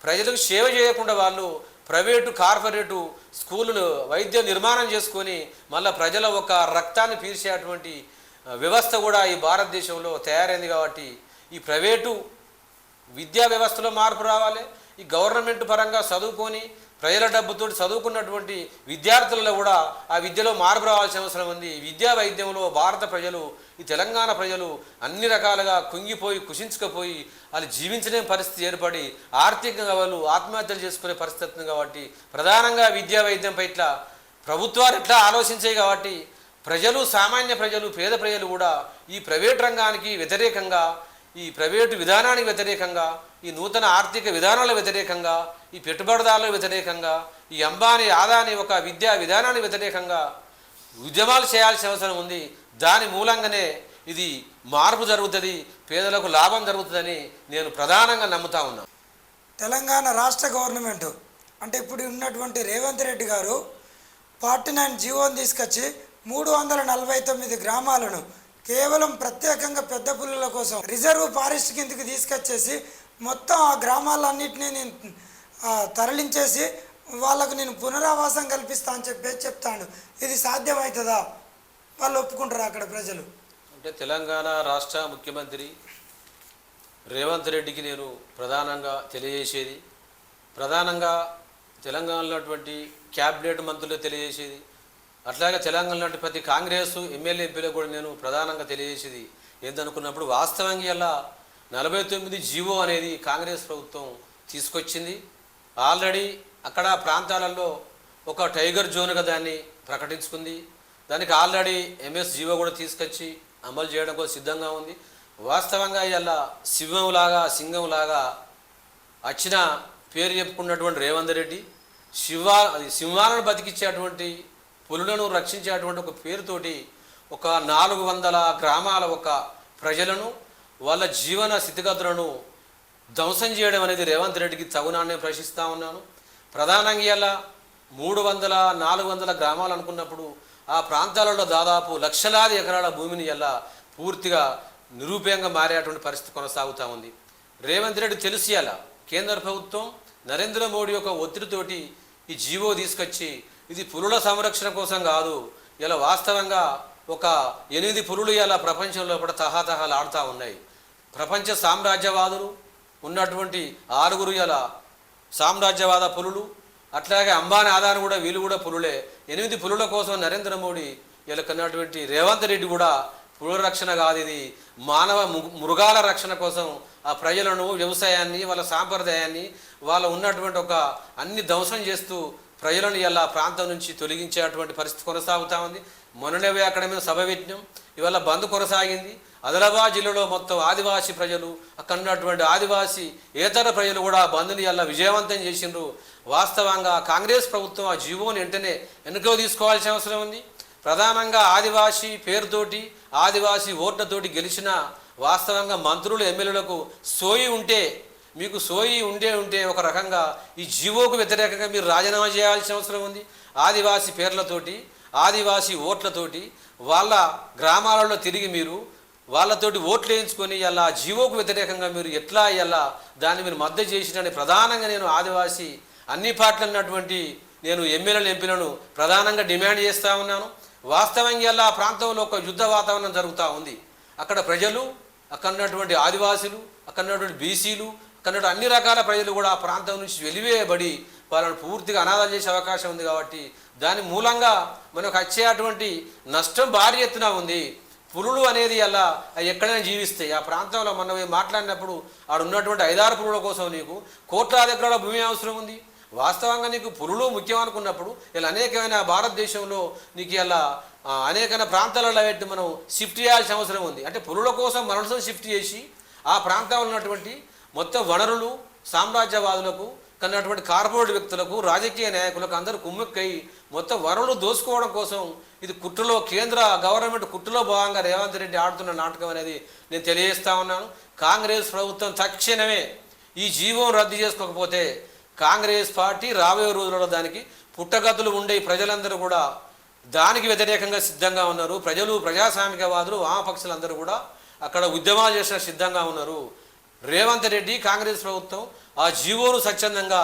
ప్రజలకు సేవ చేయకుండా వాళ్ళు ప్రైవేటు కార్పొరేటు స్కూళ్ళను వైద్య నిర్మాణం చేసుకొని మళ్ళీ ప్రజల ఒక రక్తాన్ని పీల్చేటువంటి వ్యవస్థ కూడా ఈ భారతదేశంలో తయారైంది. కాబట్టి ఈ ప్రైవేటు విద్యా వ్యవస్థలో మార్పు రావాలి. ఈ గవర్నమెంట్ పరంగా చదువుకొని ప్రజల డబ్బుతో చదువుకున్నటువంటి విద్యార్థులలో కూడా ఆ విద్యలో మార్పు రావాల్సిన అవసరం ఉంది. విద్యా వైద్యంలో భారత ప్రజలు, ఈ తెలంగాణ ప్రజలు అన్ని రకాలుగా కుంగిపోయి కుషించుకుపోయి వాళ్ళు జీవించలేని పరిస్థితి ఏర్పడి ఆర్థికంగా వాళ్ళు ఆత్మహత్యలు చేసుకునే పరిస్థితి ఉంది. కాబట్టి ప్రధానంగా విద్యా వైద్యం పట్ల ప్రభుత్వాలు ఎట్లా ఆలోచించాయి. కాబట్టి ప్రజలు, సామాన్య ప్రజలు, పేద ప్రజలు కూడా ఈ ప్రైవేట్ రంగానికి వ్యతిరేకంగా, ఈ ప్రైవేటు విధానానికి వ్యతిరేకంగా, ఈ నూతన ఆర్థిక విధానాల వ్యతిరేకంగా, ఈ పెట్టుబడిదారుల వ్యతిరేకంగా, ఈ అంబానీ ఆదాని ఒక విద్యా విధానానికి వ్యతిరేకంగా ఉద్యమాలు చేయాల్సిన అవసరం ఉంది. దాని మూలంగానే ఇది మార్పు జరుగుతుంది, పేదలకు లాభం జరుగుతుందని నేను ప్రధానంగా నమ్ముతా ఉన్నాను. తెలంగాణ రాష్ట్ర గవర్నమెంట్ అంటే ఇప్పుడు ఉన్నటువంటి రేవంత్ రెడ్డి గారు 49 జీవోని తీసుకొచ్చి 349 గ్రామాలను కేవలం ప్రత్యేకంగా పెద్ద పులుల కోసం రిజర్వ్ ఫారెస్ట్ కిందకి తీసుకొచ్చేసి మొత్తం ఆ గ్రామాలన్నింటినీ నేను తరలించేసి వాళ్ళకు నేను పునరావాసం కల్పిస్తా అని చెప్తాను. ఇది సాధ్యమవుతుందా? వాళ్ళు ఒప్పుకుంటారా అక్కడ ప్రజలు? అంటే తెలంగాణ రాష్ట్ర ముఖ్యమంత్రి రేవంత్ రెడ్డికి నేను ప్రధానంగా తెలియజేసేది, ప్రధానంగా తెలంగాణలో క్యాబినెట్ మంత్రులు తెలియజేసేది, అట్లాగే తెలంగాణలో ప్రతి కాంగ్రెస్ ఎమ్మెల్యే ఎంపీలకు కూడా నేను ప్రధానంగా తెలియజేసేది ఏందనుకున్నప్పుడు, వాస్తవంగా ఇలా 49 జీవో అనేది కాంగ్రెస్ ప్రభుత్వం తీసుకొచ్చింది. ఆల్రెడీ అక్కడ ప్రాంతాలలో ఒక టైగర్ జోన్గా దాన్ని ప్రకటించుకుంది. దానికి ఆల్రెడీ ఎంఎస్ జీవో కూడా తీసుకొచ్చి అమలు చేయడం కోసం సిద్ధంగా ఉంది. వాస్తవంగా ఇలా సింహంలాగా వచ్చిన పేరు చెప్పుకున్నటువంటి రేవంత్ రెడ్డి సింహాలను బతికించేటువంటి, పులులను రక్షించేటువంటి ఒక పేరుతోటి ఒక 400 గ్రామాల ఒక ప్రజలను, వాళ్ళ జీవన స్థితిగతులను ధ్వంసం చేయడం అనేది రేవంత్ రెడ్డికి తగునాన్ని ప్రశ్నిస్తూ ఉన్నాను. ప్రధానంగా ఇలా 300-400 గ్రామాలు అనుకున్నప్పుడు ఆ ప్రాంతాలలో దాదాపు లక్షలాది ఎకరాల భూమిని ఇలా పూర్తిగా నిరూపంగా మారేటువంటి పరిస్థితి కొనసాగుతూ ఉంది. రేవంత్ రెడ్డి తెలిసి అలా కేంద్ర ప్రభుత్వం నరేంద్ర మోడీ యొక్క ఒత్తిడితోటి ఈ జీవో తీసుకొచ్చి ఇది పులుల సంరక్షణ కోసం కాదు, ఇలా వాస్తవంగా ఒక 8 పులులు ఇలా ప్రపంచంలో కూడా తహాతహాలాడుతూ ఉన్నాయి. ప్రపంచ సామ్రాజ్యవాదులు ఉన్నటువంటి 6 ఇలా సామ్రాజ్యవాద పులులు, అట్లాగే అంబానీ ఆదాని కూడా వీళ్ళు కూడా పులులే. 8 పులుల కోసం నరేంద్ర మోడీ ఇలా కన్నటువంటి రేవంత్ రెడ్డి కూడా పులుల రక్షణ కాదు, ఇది మానవ మృగాల రక్షణ కోసం ఆ ప్రజలను, వ్యవసాయాన్ని, వాళ్ళ సాంప్రదాయాన్ని, వాళ్ళ ఉన్నటువంటి ఒక అన్ని ధ్వంసం చేస్తూ ప్రజలను ఇలా ప్రాంతం నుంచి తొలగించేటువంటి పరిస్థితి కొనసాగుతూ ఉంది. మొన్ననే అక్కడ మీద సభ పెట్టినాం, ఇవాళ బంద్ కొనసాగింది. ఆదిలాబాద్ జిల్లాలో మొత్తం ఆదివాసీ ప్రజలు, అక్కడ ఉన్నటువంటి ఆదివాసీ ఏతర ప్రజలు కూడా బంద్ని ఇలా విజయవంతం చేసిండ్రు. వాస్తవంగా కాంగ్రెస్ ప్రభుత్వం ఆ జీవోని వెంటనే వెనుకలో తీసుకోవాల్సిన అవసరం ఉంది. ప్రధానంగా ఆదివాసీ పేరుతోటి, ఆదివాసీ ఓట్లతోటి గెలిచిన వాస్తవంగా మంత్రులు, ఎమ్మెల్యేలకు మీకు సోయి ఉంటే ఒక రకంగా ఈ జీవోకు వ్యతిరేకంగా మీరు రాజీనామా చేయాల్సిన అవసరం ఉంది. ఆదివాసీ పేర్లతోటి, ఆదివాసీ ఓట్లతోటి వాళ్ళ గ్రామాలలో తిరిగి మీరు వాళ్ళతోటి ఓట్లు వేయించుకొని ఇలా జీవోకు వ్యతిరేకంగా మీరు ఎట్లా ఇలా దాన్ని మీరు మద్దతు చేసినని ప్రధానంగా నేను ఆదివాసీ అన్ని పార్టీలు ఉన్నటువంటి నేను ఎమ్మెల్యేలు, ఎంపీలను ప్రధానంగా డిమాండ్ చేస్తూ ఉన్నాను. వాస్తవంగా ఇలా ప్రాంతంలో ఒక యుద్ధ వాతావరణం జరుగుతూ ఉంది. అక్కడ ప్రజలు, అక్కడ ఉన్నటువంటి ఆదివాసీలు, అక్కడ ఉన్నటువంటి బీసీలు, అక్కడ అన్ని రకాల ప్రజలు కూడా ఆ ప్రాంతం నుంచి వెలివేయబడి వాళ్ళని పూర్తిగా అనాథాలు చేసే అవకాశం ఉంది. కాబట్టి దాని మూలంగా మనకు వచ్చేటువంటి నష్టం భారీ ఎత్తున ఉంది. పులులు అనేది అలా ఎక్కడైనా జీవిస్తాయి. ఆ ప్రాంతంలో మనం మాట్లాడినప్పుడు ఆడ ఉన్నటువంటి 5-6 పులుల కోసం నీకు కోట్లాది ఎకరాల భూమి అవసరం ఉంది. వాస్తవంగా నీకు పులులు ముఖ్యం అనుకున్నప్పుడు ఇలా అనేకమైన భారతదేశంలో నీకు ఇలా అనేకమైన ప్రాంతాలలో పెట్టి మనం షిఫ్ట్ చేయాల్సిన అవసరం ఉంది. అంటే పులుల కోసం మనసును షిఫ్ట్ చేసి ఆ ప్రాంతంలో ఉన్నటువంటి మొత్తం వనరులు సామ్రాజ్యవాదులకు, కన్నటువంటి కార్పొరేట్ వ్యక్తులకు, రాజకీయ నాయకులకు అందరూ కుమ్మెక్కై మొత్తం వనరులు దోసుకోవడం కోసం ఇది కుట్రలో, కేంద్ర గవర్నమెంట్ కుట్రలో భాగంగా రేవంత్ రెడ్డి ఆడుతున్న నాటకం అనేది నేను తెలియజేస్తా ఉన్నాను. కాంగ్రెస్ ప్రభుత్వం తక్షణమే ఈ జీవోను రద్దు చేసుకోకపోతే కాంగ్రెస్ పార్టీ రాబోయే రోజులలో దానికి పుట్టగతులు ఉండే ప్రజలందరూ కూడా దానికి వ్యతిరేకంగా సిద్ధంగా ఉన్నారు. ప్రజలు, ప్రజాస్వామికవాదులు, వామపక్షులందరూ కూడా అక్కడ ఉద్యమాలు చేసిన సిద్ధంగా ఉన్నారు. రేవంత్ రెడ్డి కాంగ్రెస్ ప్రభుత్వం ఆ జీవోను స్వచ్ఛందంగా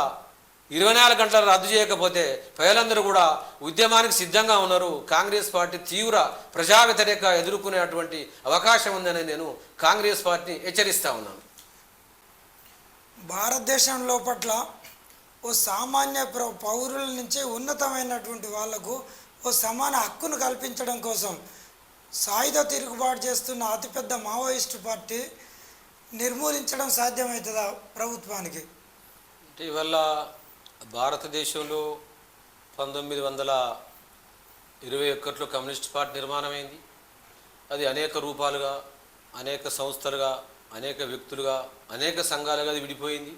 24 గంటలు రద్దు చేయకపోతే ప్రజలందరూ కూడా ఉద్యమానికి సిద్ధంగా ఉన్నారు. కాంగ్రెస్ పార్టీ తీవ్ర ప్రజా వ్యతిరేక ఎదుర్కొనేటువంటి అవకాశం ఉందని నేను కాంగ్రెస్ పార్టీని హెచ్చరిస్తా ఉన్నాను. భారతదేశం లోపట్ల ఓ సామాన్య పౌరుల నుంచి ఉన్నతమైనటువంటి వాళ్లకు ఓ సమాన హక్కును కల్పించడం కోసం సాయుధ తిరుగుబాటు చేస్తున్న అతిపెద్ద మావోయిస్టు పార్టీ నిర్మూలించడం సాధ్యమవుతుందా ప్రభుత్వానికి? అంటే ఇవల్ల భారతదేశంలో 1921లో కమ్యూనిస్ట్ పార్టీ నిర్మాణమైంది. అది అనేక రూపాలుగా, అనేక సంస్థలుగా, అనేక వ్యక్తులుగా, అనేక సంఘాలుగా అది విడిపోయింది.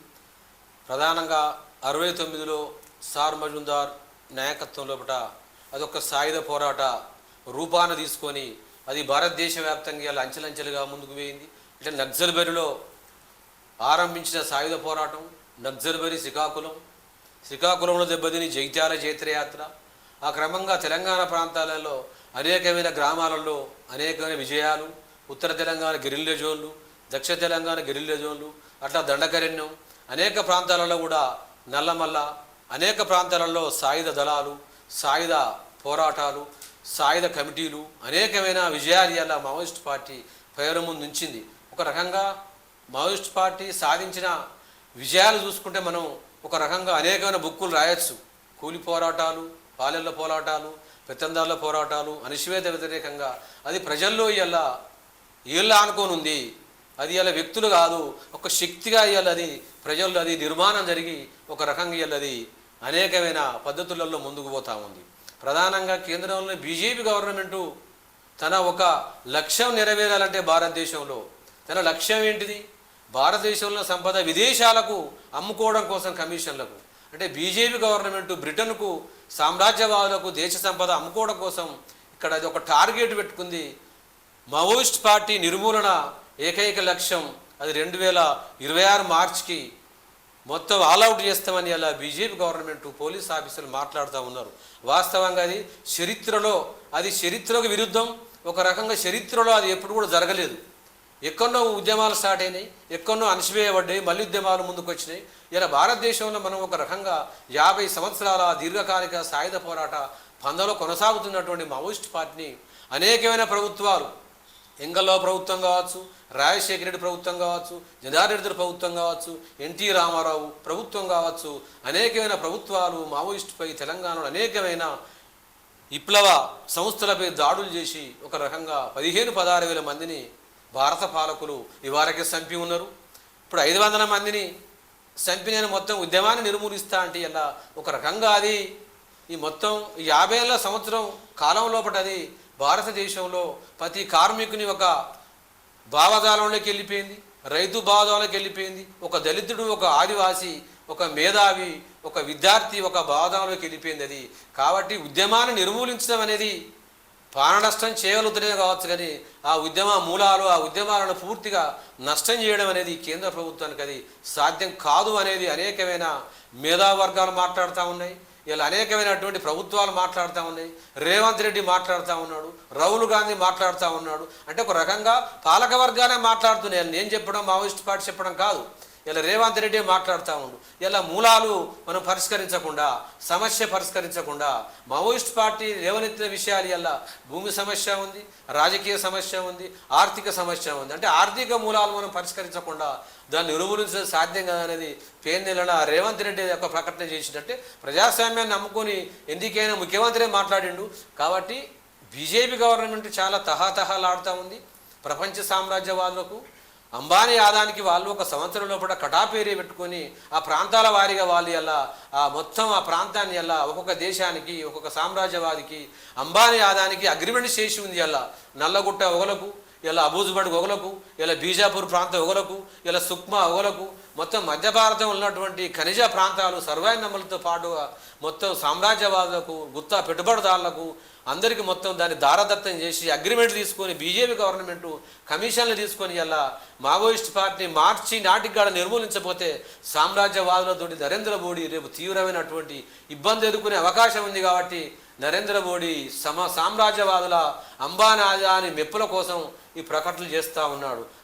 ప్రధానంగా 69లో సార్ మజుందార్ నాయకత్వం లోపల అదొక సాయుధ పోరాట రూపాన్ని తీసుకొని అది భారతదేశ వ్యాప్తంగా ఇలా అంచెలంచెలుగా ముందుకు పోయింది. అంటే నక్సల్బరిలో ఆరంభించిన సాయుధ పోరాటం, నక్సల్బరి శ్రీకాకుళంలో దెబ్బతిని జగిత్యాల జైత్రయాత్ర, ఆ క్రమంగా తెలంగాణ ప్రాంతాలలో అనేకమైన గ్రామాలలో అనేకమైన విజయాలు, ఉత్తర తెలంగాణ గెరిల్లా జోన్లు, దక్షిణ తెలంగాణ గెరిల్లా జోన్లు, అట్లా దండకరణ్యం, అనేక ప్రాంతాలలో కూడా నల్లమల్ల, అనేక ప్రాంతాలలో సాయుధ దళాలు, సాయుధ పోరాటాలు, సాయుధ కమిటీలు, అనేకమైన విజయాలు ఇలా మావోయిస్ట్ పార్టీ పేరు ముందు ఉంచింది. ఒక రకంగా మావోయిస్ట్ పార్టీ సాధించిన విజయాలు చూసుకుంటే మనం ఒక రకంగా అనేకమైన బుక్కులు రాయొచ్చు. కూలి పోరాటాలు, పాలెళ్ళ పోరాటాలు, పెత్తందారుల పోరాటాలు, అణిచివేత వ్యతిరేకంగా అది ప్రజల్లో ఇలా ఆనుకొని ఉంది. అది ఇలా వ్యక్తులు కాదు, ఒక శక్తిగా ఇవాళ అది ప్రజల్లో అది నిర్మాణం జరిగి ఒక రకంగా ఇవాళ అది అనేకమైన పద్ధతులలో ముందుకు పోతా ఉంది. ప్రధానంగా కేంద్రంలో బీజేపీ గవర్నమెంటు తన ఒక లక్ష్యం నెరవేరాలంటే భారతదేశంలో తన లక్ష్యం ఏంటిది? భారతదేశంలో సంపద విదేశాలకు అమ్ముకోవడం కోసం కమిషన్లకు, అంటే బీజేపీ గవర్నమెంట్ బ్రిటన్కు సామ్రాజ్యవాదులకు దేశ సంపద అమ్ముకోవడం కోసం ఇక్కడ అది ఒక టార్గెట్ పెట్టుకుంది. మావోయిస్ట్ పార్టీ నిర్మూలన ఏకైక లక్ష్యం. అది 2026 మార్చికి మొత్తం ఆల్అవుట్ చేస్తామని అలా బీజేపీ గవర్నమెంట్ పోలీస్ ఆఫీసర్లు మాట్లాడుతూ ఉన్నారు. వాస్తవంగా అది చరిత్రకు విరుద్ధం. ఒక రకంగా చరిత్రలో అది ఎప్పుడు కూడా జరగలేదు. ఎక్కడో ఉద్యమాలు స్టార్ట్ అయినాయి, ఎక్కడో అణచివేయబడ్డాయి, మళ్ళీ ఉద్యమాలు ముందుకు వచ్చినాయి. ఇలా భారతదేశంలో మనం ఒక రకంగా 50 సంవత్సరాల దీర్ఘకాలిక సాయుధ పోరాట పందలో కొనసాగుతున్నటువంటి మావోయిస్ట్ పార్టీని అనేకమైన ప్రభుత్వాలు, ఎంగల్లో ప్రభుత్వం కావచ్చు, రాజశేఖర రెడ్డి ప్రభుత్వం కావచ్చు, జనార్దన్ ప్రభుత్వం కావచ్చు, ఎన్టీ రామారావు ప్రభుత్వం కావచ్చు, అనేకమైన ప్రభుత్వాలు మావోయిస్టుపై తెలంగాణలో అనేకమైన విప్లవ సంస్థలపై దాడులు చేసి ఒక రకంగా 15-16 వేల మందిని భారత పాలకులు ఇవారకే చంపి ఉన్నారు. ఇప్పుడు 500 మందిని చంపిన మొత్తం ఉద్యమాన్ని నిర్మూలిస్తా అంటే ఇలా ఒక రకంగా అది ఈ మొత్తం 50 ఏళ్ళ సంవత్సరం కాలం లోపల అది భారతదేశంలో ప్రతి కార్మికుని ఒక భావజాలంలోకి వెళ్ళిపోయింది, రైతు భావజాలంలోకి వెళ్ళిపోయింది. ఒక దళితుడు, ఒక ఆదివాసి, ఒక మేధావి, ఒక విద్యార్థి ఒక భావజాలంలోకి వెళ్ళిపోయింది అది. కాబట్టి ఉద్యమాన్ని నిర్మూలించడం అనేది ప్రాణ నష్టం చేయగలుగుతూనే కావచ్చు, కానీ ఆ ఉద్యమ మూలాలు, ఆ ఉద్యమాలను పూర్తిగా నష్టం చేయడం అనేది కేంద్ర ప్రభుత్వానికి అది సాధ్యం కాదు అనేది అనేకమైన మేధావర్గాలు మాట్లాడుతూ ఉన్నాయి. ఇలా అనేకమైనటువంటి ప్రభుత్వాలు మాట్లాడుతూ ఉన్నాయి. రేవంత్ రెడ్డి మాట్లాడుతూ ఉన్నాడు, రాహుల్ గాంధీ మాట్లాడుతూ ఉన్నాడు. అంటే ఒక రకంగా పాలక వర్గానే మాట్లాడుతున్నాయి. నేను చెప్పడం, మావోయిస్ట్ పార్టీ చెప్పడం కాదు. ఇలా రేవంత్ రెడ్డి మాట్లాడుతూ ఉండు. ఇలా మూలాలు మనం పరిష్కరించకుండా, సమస్య పరిష్కరించకుండా మావోయిస్ట్ పార్టీ లేవనెత్తిన విషయాలు ఇలా భూమి సమస్య ఉంది, రాజకీయ సమస్య ఉంది, ఆర్థిక సమస్య ఉంది. అంటే ఆర్థిక మూలాలు మనం పరిష్కరించకుండా దాన్ని నిర్మూలించడం సాధ్యం కాదనేది పేర్నెలన రేవంత్ రెడ్డి యొక్క ప్రకటన చేసినట్టే ప్రజాస్వామ్యాన్ని నమ్ముకొని ఎందుకైనా ముఖ్యమంత్రి మాట్లాడిండు. కాబట్టి బీజేపీ గవర్నమెంట్ చాలా తహాతహాలాడుతూ ఉంది. ప్రపంచ సామ్రాజ్యవాదులకు, అంబానీ ఆదానికి వాళ్ళు ఒక సంవత్సరం లోపల కటాపేరీ పెట్టుకొని ఆ ప్రాంతాల వారీగా వాళ్ళు ఎలా ఆ మొత్తం ఆ ప్రాంతాన్ని ఎలా ఒక్కొక్క దేశానికి, ఒక్కొక్క సామ్రాజ్యవాదికి, అంబానీ ఆదానికి అగ్రిమెంట్ చేసి ఉంది. ఎలా నల్లగుట్ట ఒకలకు, ఇలా అబూజ్బడ్ ఒకలకు, ఇలా బీజాపూర్ ప్రాంతం ఒకలకు, ఇలా సుక్మా ఒకలకు, మొత్తం మధ్య భారతం ఉన్నటువంటి ఖనిజ ప్రాంతాలు సర్వైనమ్మలతో పాటుగా మొత్తం సామ్రాజ్యవాదులకు, గుత్తా పెట్టుబడిదారులకు అందరికీ మొత్తం దాన్ని దారదత్తం చేసి అగ్రిమెంట్ తీసుకొని బీజేపీ గవర్నమెంటు కమిషన్లు తీసుకొని ఇలా మావోయిస్ట్ పార్టీ మార్చి నాటికి కూడా నిర్మూలించకపోతే సామ్రాజ్యవాదులతో నరేంద్ర మోడీ రేపు తీవ్రమైనటువంటి ఇబ్బంది ఎదుర్కొనే అవకాశం ఉంది. కాబట్టి నరేంద్ర మోడీ సామ్రాజ్యవాదుల అంబానీ ఆదాని మెప్పుల కోసం ఈ ప్రకటనలు చేస్తూ ఉన్నాడు.